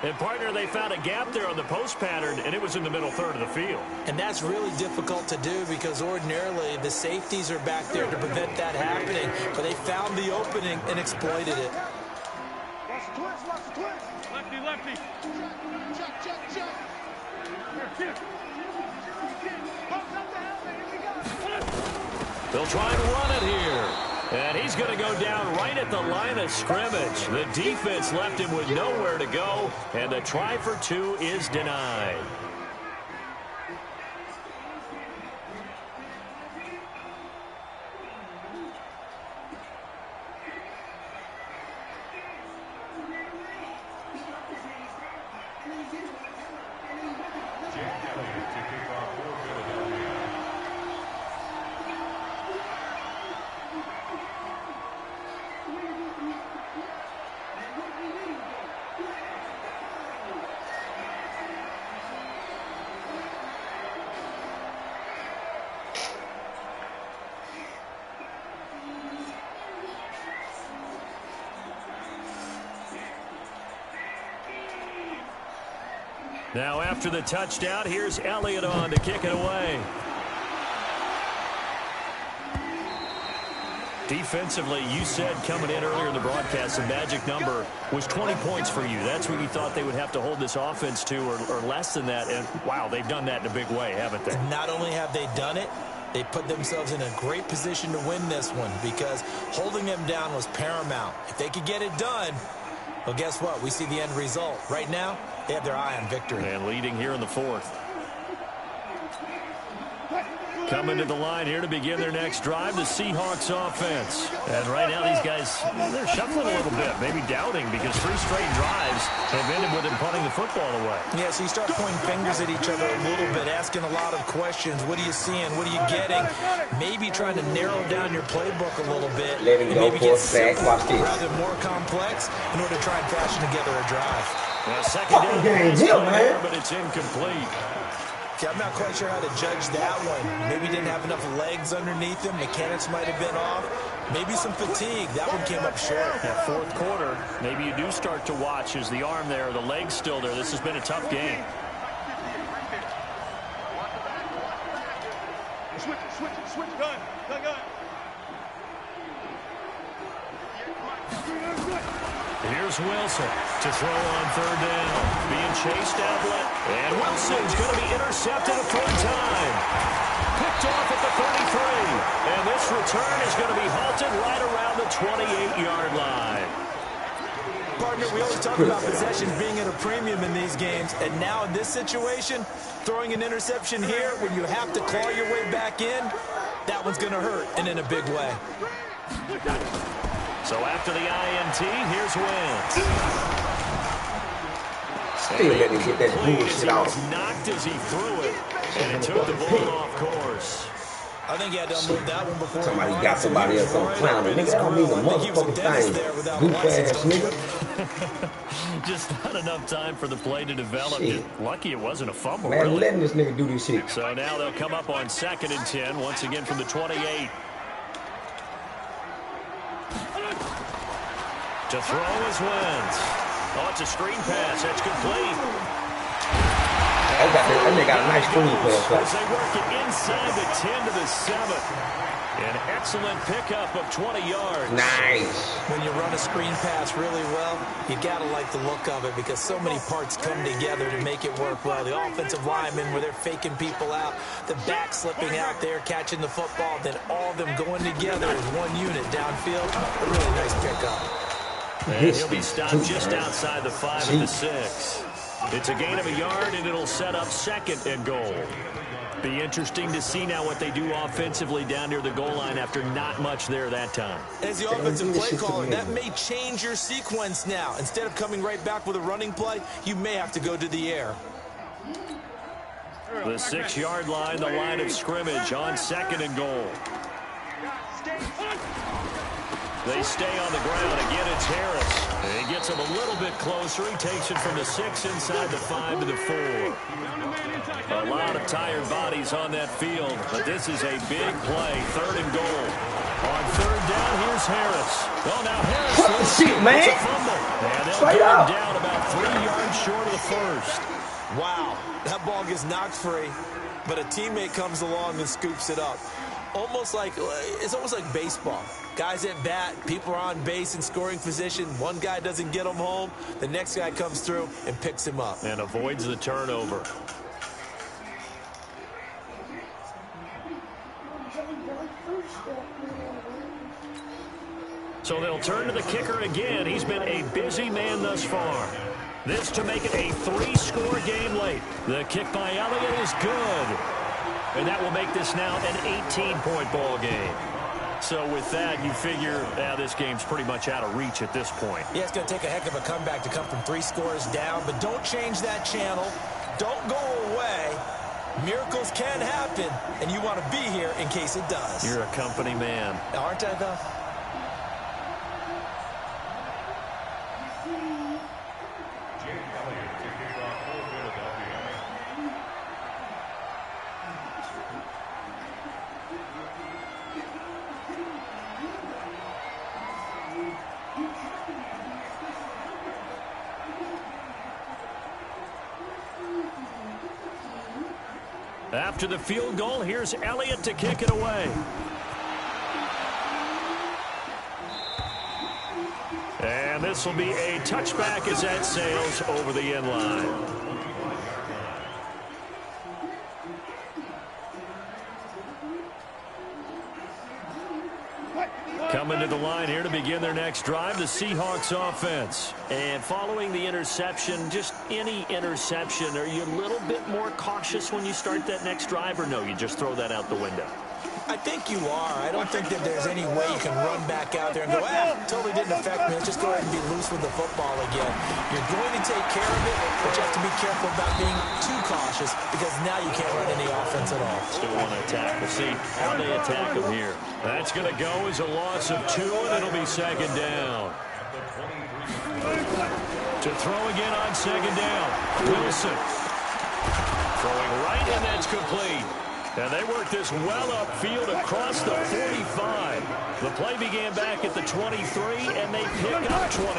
And, partner, they found a gap there on the post pattern, and it was in the middle 3rd of the field. And that's really difficult to do because ordinarily the safeties are back there to prevent that happening. But they found the opening and exploited it. Watch the twist. Watch the twist. Lefty. Check. Here. They'll try and run it here. And he's going to go down right at the line of scrimmage. The defense left him with nowhere to go, and the try for 2 is denied. Now after the touchdown, here's Elliott on to kick it away. Defensively, you said coming in earlier in the broadcast, the magic number was 20 points for you. That's what you thought they would have to hold this offense to, or less than that. And, wow, they've done that in a big way, haven't they? Not only have they done it, they put themselves in a great position to win this one because holding them down was paramount. If they could get it done, well, guess what? We see the end result. Right now, they have their eye on victory. And leading here in the 4th. Coming to the line here to begin their next drive, the Seahawks offense. And right now these guys, they're shuffling a little bit, maybe doubting, because 3 straight drives have ended with them punting the football away. Yeah, so you start pointing fingers at each other a little bit, asking a lot of questions. What are you seeing? What are you getting? Maybe trying to narrow down your playbook a little bit. Let him go for a sack. Watch this. Rather than more complex in order to try and fashion together a drive. Well, second down game's here, man. but it's incomplete. Okay, I'm not quite sure how to judge that one. Maybe didn't have enough legs underneath him. Mechanics might have been off. Maybe some fatigue. That one came up short. That fourth quarter, maybe you do start to watch as the arm there, the leg's still there. This has been a tough game. Switch, gun. Here's Wilson to throw on third down. Being chased out left. And Wilson's going to be intercepted a third time. Picked off at the 33. And this return is going to be halted right around the 28-yard line. Partner, we always talk about possessions being at a premium in these games. And now in this situation, throwing an interception here when you have to claw your way back in, that one's going to hurt, and in a big way. So after the INT, here's Wentz. Still let him get that bullshit He out. was knocked as he threw it, and it took the ball off course. I think he had to unload that one before. Somebody got somebody else on clowning. Nigga, that don't mean a motherfucking thing. Goof ass nigga. Just not enough time for the play to develop. Shit. Just lucky it wasn't a fumble. Man, really. letting this nigga do this shit. So now they'll come up on 2nd and 10, once again from the 28. To throw is Wentz. Oh, it's a screen pass. That's complete. That nigga got a nice screen pass. As they work it inside the 10 to the 7. An excellent pickup of 20 yards. Nice. When you run a screen pass really well, you got to like the look of it because so many parts come together to make it work well. The offensive linemen where they're faking people out, the back slipping out there, catching the football, then all of them going together as one unit downfield. A really nice pickup. And he'll be stopped just outside the 5 of the 6. It's a gain of a yard, and it'll set up 2nd and goal. Be interesting to see now what they do offensively down near the goal line after not much there that time. As the offensive play caller, that may change your sequence now. Instead of coming right back with a running play, you may have to go to the air. The 6-yard line, the line of scrimmage on 2nd and goal. They stay on the ground. Again, it's Harris. And he gets him a little bit closer. He takes it from the 6 inside the 5 to the 4. A lot of tired bodies on that field, but this is a big play. 3rd and goal. On 3rd down, here's Harris. Oh, now Harris. What the shit, man? It's a fumble. And they'll Straight get him up. down about 3 yards short of the 1st. Wow, that ball gets knocked free, but a teammate comes along and scoops it up. It's almost like baseball. Guys at bat, people are on base in scoring position. One guy doesn't get him home. The next guy comes through and picks him up. And avoids the turnover. So they'll turn to the kicker again. He's been a busy man thus far. This to make it a 3-score game late. The kick by Elliott is good. And that will make this now an 18-point ball game. So with that, you figure this game's pretty much out of reach at this point. Yeah, it's going to take a heck of a comeback to come from 3 scores down, but don't change that channel. Don't go away. Miracles can happen, and you want to be here in case it does. You're a company man. Aren't I, though? After the field goal, here's Elliott to kick it away. And this will be a touchback as that sails over the end line. Coming to the line here to begin their next drive, the Seahawks offense. And following the interception, just any interception, are you a little bit more cautious when you start that next drive, or no, you just throw that out the window? I think you are. I don't think that there's any way you can run back out there and go, totally didn't affect me. Let's just go ahead and be loose with the football again. You're going to take care of it, but you have to be careful about being too cautious because now you can't run any offense at all. Still want to attack. We'll see how they attack him here. That's going to go as a loss of 2, and it'll be second down. To throw again on second down. Wilson. Throwing right, and that's complete. And they work this well upfield across the 45. The play began back at the 23, and they pick up 23.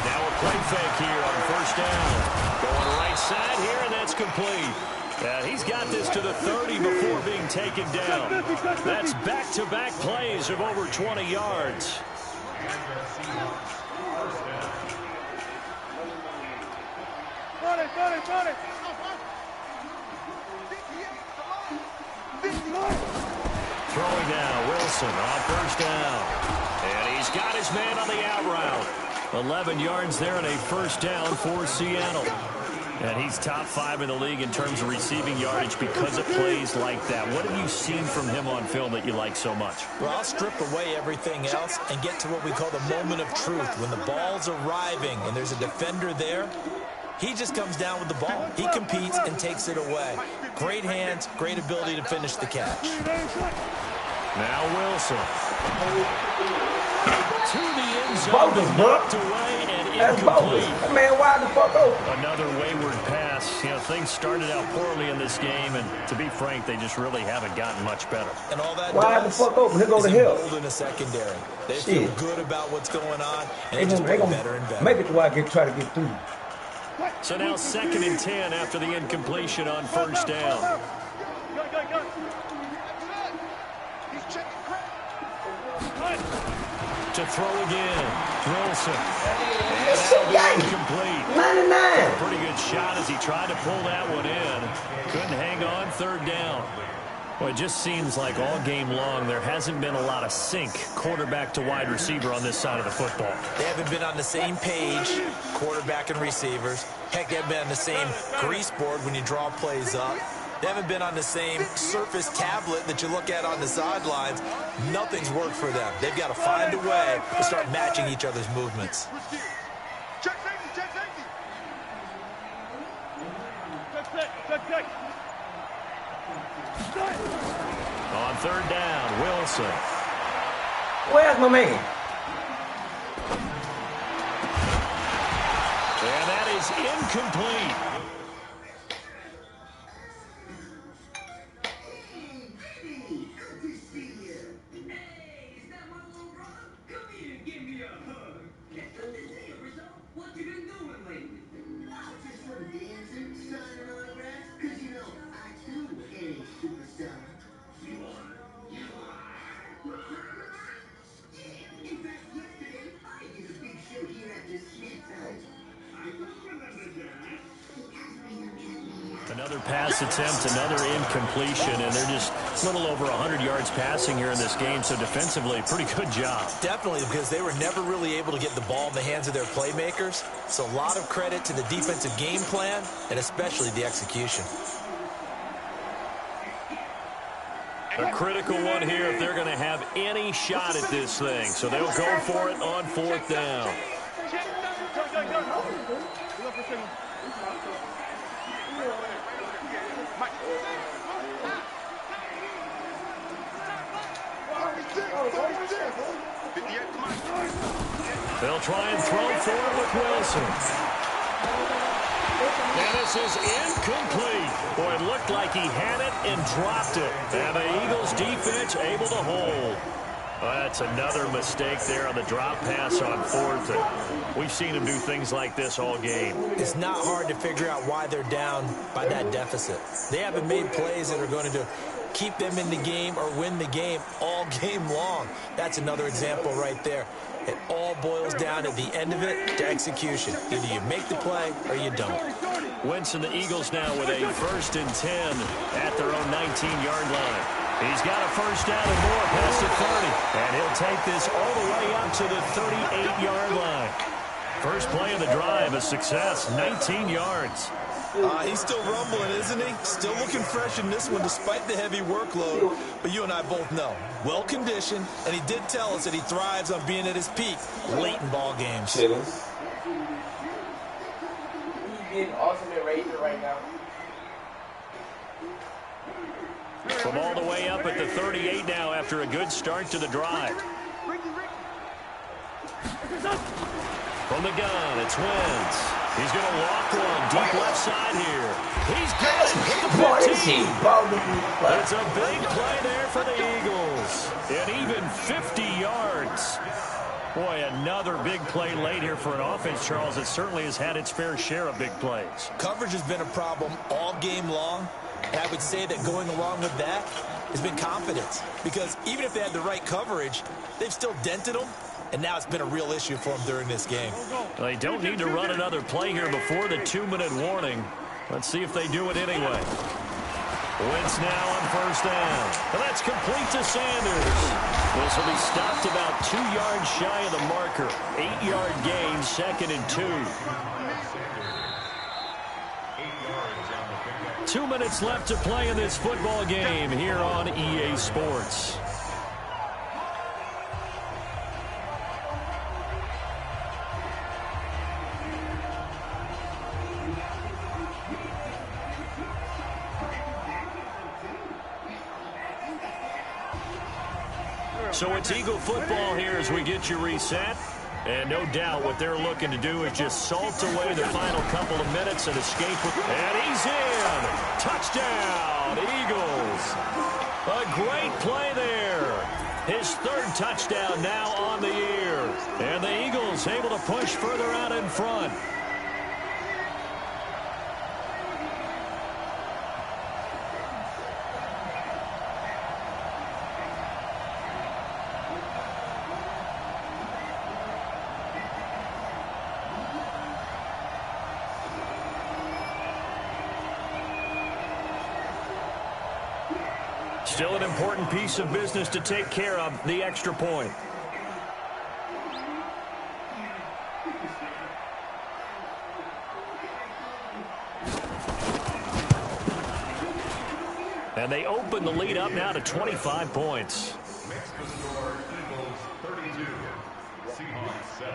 Now a play fake here on first down. Going right side here, and that's complete. He's got this to the 30 before being taken down. That's back-to-back plays of over 20 yards. Throwing now, Wilson on first down. And he's got his man on the out route. 11 yards there and a first down for Seattle. And he's top 5 in the league in terms of receiving yardage because of plays like that. What have you seen from him on film that you like so much? Well, I'll strip away everything else and get to what we call the moment of truth. When the ball's arriving and there's a defender there, he just comes down with the ball. He competes and takes it away. Great hands, great ability to finish the catch. Now Wilson. To the end zone, knocked away and incomplete. That man wide the fuck open. Another wayward pass. You know, things started out poorly in this game, and to be frank, they just really haven't gotten much better. And all that wide the fuck open. Here go the hill. In the secondary. They feel good about what's going on, and they just play better and better. Make it to where I try to get through. So now 2nd and 10 after the incompletion on first down. To throw again, Wilson. And that'll be incomplete. 99. Pretty good shot as he tried to pull that one in. Couldn't hang on, 3rd down. Well, it just seems like all game long there hasn't been a lot of sync quarterback to wide receiver on this side of the football. They haven't been on the same page, quarterback and receivers. Heck, they haven't been on the same grease board when you draw plays up. They haven't been on the same surface tablet that you look at on the sidelines. Nothing's worked for them. They've got to find a way to start matching each other's movements. On 3rd down, Wilson. Where's my man? And that is incomplete. Another pass attempt, another incompletion, and they're just a little over 100 yards passing here in this game, so defensively, pretty good job. Definitely, because they were never really able to get the ball in the hands of their playmakers, so a lot of credit to the defensive game plan, and especially the execution. A critical one here if they're going to have any shot at this thing, so they'll go for it on 4th down. They'll try and throw for it with Wilson. And this is incomplete. Boy, it looked like he had it and dropped it. And the Eagles defense able to hold. Well, that's another mistake there on the drop pass on 4th. And we've seen him do things like this all game. It's not hard to figure out why they're down by that deficit. They haven't made plays that are going to keep them in the game or win the game all game long. That's another example right there. It all boils down at the end of it to execution. Either you make the play or you don't. Wentz and the Eagles now with a 1st and 10 at their own 19-yard line. He's got a first down and more past the 30. And he'll take this all the way up to the 38-yard line. First play of the drive, a success, 19 yards. He's still rumbling, isn't he? Still looking fresh in this one despite the heavy workload. But you and I both know, well-conditioned, and he did tell us that he thrives on being at his peak late in ball games. He's getting ultimate rager right now. From all the way up at the 38 now after a good start to the drive. From the gun, it's Wentz. He's going to walk one deep left side here. He's got it at the 15. It's a big play there for the Eagles. And even 50 yards. Boy, another big play late here for an offense, Charles, that certainly has had its fair share of big plays. Coverage has been a problem all game long. And I would say that going along with that has been confidence. Because even if they had the right coverage, they've still dented them. And now it's been a real issue for them during this game. They don't need to run another play here before the 2-minute warning. Let's see if they do it anyway. Wentz now on first down. And that's complete to Sanders. This will be stopped about 2 yards shy of the marker. 8-yard gain, 2nd and 2. 2 minutes left to play in this football game here on EA Sports. So it's Eagle football here as we get you reset. And no doubt what they're looking to do is just salt away the final couple of minutes and escape. And he's in. Touchdown, Eagles. A great play there. His 3rd touchdown now on the year. And the Eagles able to push further out in front. Still an important piece of business to take care of, the extra point. And they open the lead up now to 25 points. Next to the score, Eagles 32, Seahawks 7.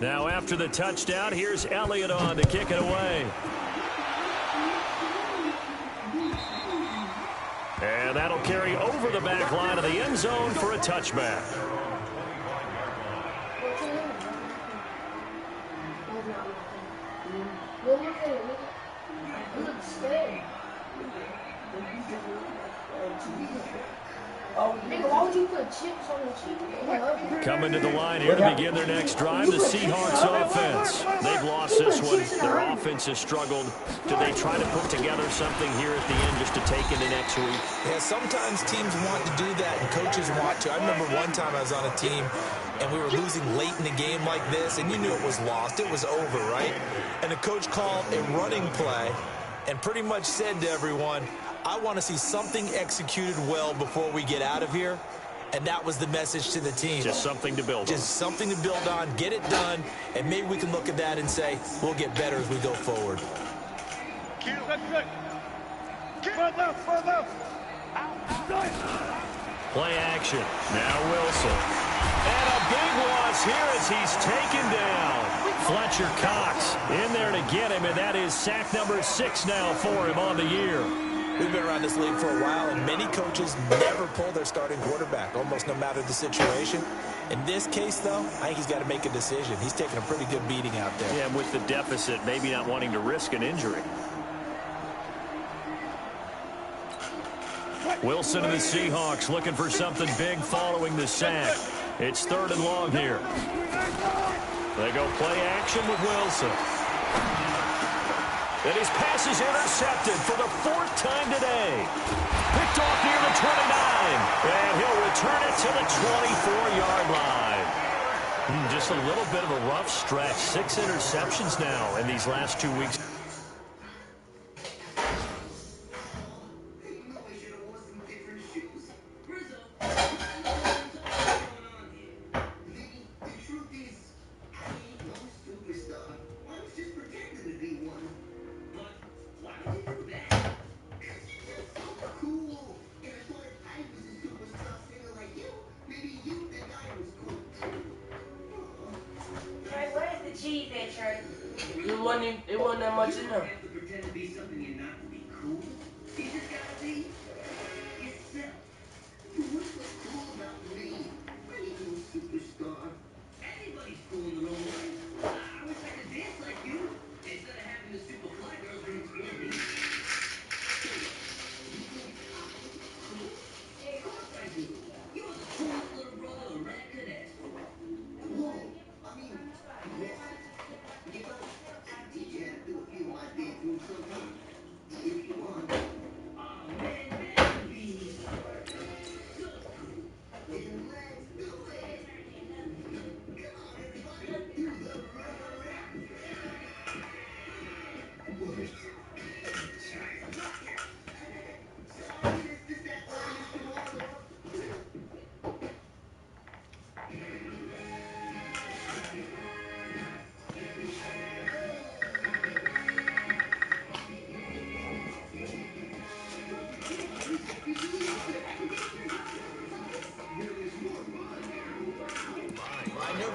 Now after the touchdown, here's Elliott on to kick it away. And that'll carry over the back line of the end zone for a touchback. Coming to the line here to begin their next drive, the Seahawks offense. They've lost this one. Their offense has struggled. Do they try to put together something here at the end just to take into next week? Yeah, sometimes teams want to do that and coaches want to. I remember one time I was on a team and we were losing late in the game like this, and you knew it was lost. It was over, right? And the coach called a running play and pretty much said to everyone, I want to see something executed well before we get out of here. And that was the message to the team. Just something to build on. Just something to build on, get it done, and maybe we can look at that and say, we'll get better as we go forward. Play action. Now Wilson. And a big loss here as he's taken down. Fletcher Cox in there to get him, and that is sack number 6 now for him on the year. We've been around this league for a while, and many coaches never pull their starting quarterback, almost no matter the situation. In this case, though, I think he's got to make a decision. He's taking a pretty good beating out there. Yeah, with the deficit, maybe not wanting to risk an injury. Wilson and the Seahawks looking for something big following the sack. It's 3rd and long here. They go play action with Wilson. And his pass is intercepted for the 4th time today. Picked off near the 29. And he'll return it to the 24-yard line. Just a little bit of a rough stretch. 6 interceptions now in these last 2 weeks. It wasn't that much in there. Pretend to be something you're not to be cool. You just gotta be yourself. What's so cool about me? Really cool superstar. Anybody's cool in their own way. I wish I could dance like you instead of having the super fly girls bring toward me. Of course I do. You're the coolest little brother a rat could ask for. Whoa. I mean, what? Teach you how to do a few of my dance moves sometime. If you want. Oh, man, be so cool. And let's do it. Come on, everybody, do the rap.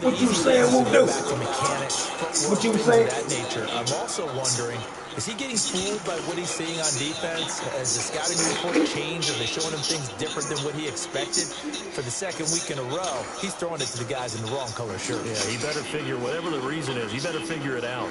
What you saying, won't do? What you saying? That nature. I'm also wondering, is he getting fooled by what he's seeing on defense? Has the scouting report changed? Are they showing him things different than what he expected? For the 2nd week in a row, he's throwing it to the guys in the wrong color shirts. Yeah, he better figure, whatever the reason is, he better figure it out.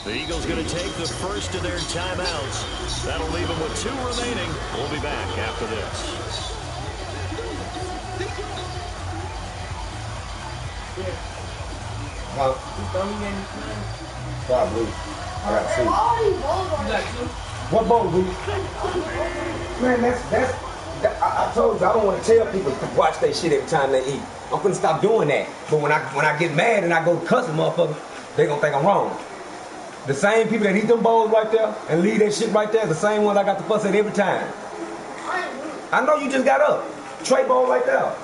The Eagles going to take the first of their timeouts. That'll leave them with 2 remaining. We'll be back after this. Huh? Probably. I gotta see. What bowl, dude? Man, I told you I don't want to tell people to watch their shit every time they eat. I'm gonna stop doing that. But when I get mad and I go cuss a motherfucker, they gonna think I'm wrong. The same people that eat them bowls right there and leave that shit right there, the same ones I got to fuss at every time. I know you just got up. Tray bowl right there.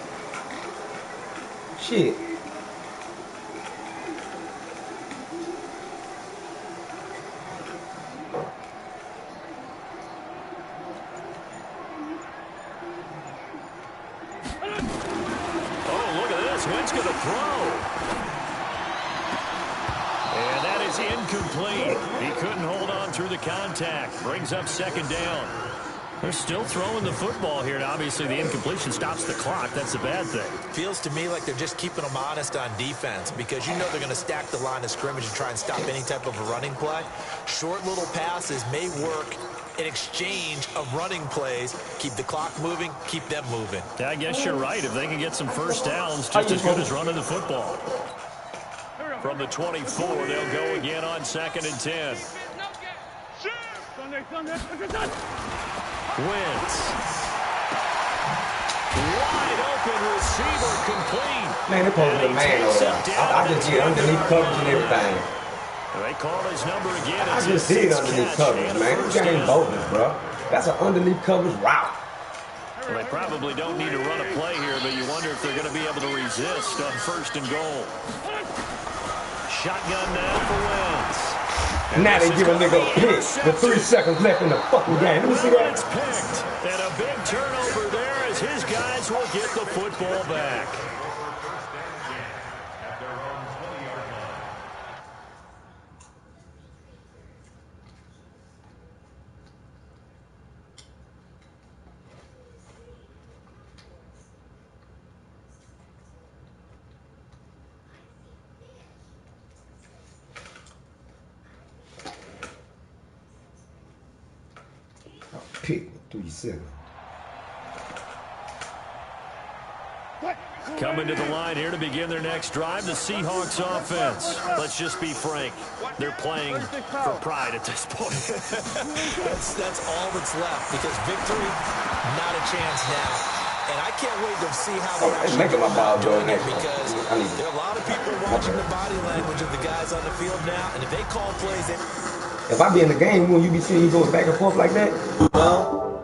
Shit. Oh, look at this. Wentz going to throw. And that is incomplete. He couldn't hold on through the contact. Brings up 2nd down. They're still throwing the football here, and obviously the incompletion stops the clock. That's a bad thing. Feels to me like they're just keeping them honest on defense because you know they're going to stack the line of scrimmage and try and stop any type of a running play. Short little passes may work in exchange of running plays. Keep the clock moving, keep them moving. Yeah, I guess you're right. If they can get some first downs, just as good as running the football. From the 24, they'll go again on 2nd and 10. Wentz. Wide open receiver complete. Man, they posted the man over there. I just did underneath coverage and everything. They call his number again. I just did underneath coverage, man. This ain't bogus, bro. That's an underneath coverage route. Well, they probably don't need to run a play here, but you wonder if they're going to be able to resist on 1st and goal. Shotgun now for Wentz. And now they give a nigga a pick with 3 seconds left in the fucking game. Let me see that. It's picked. And a big turnover there as his guys will get the football back. pick 3-7. Coming to the line here to begin their next drive, the Seahawks offense. Let's just be frank. They're playing for pride at this point. that's all that's left, because victory, not a chance now. And I can't wait to see how they actually go about doing it, because there are a lot of people watching the body language of the guys on the field now, and if they call plays, if I be in the game, will you be seeing you going back and forth like that? No.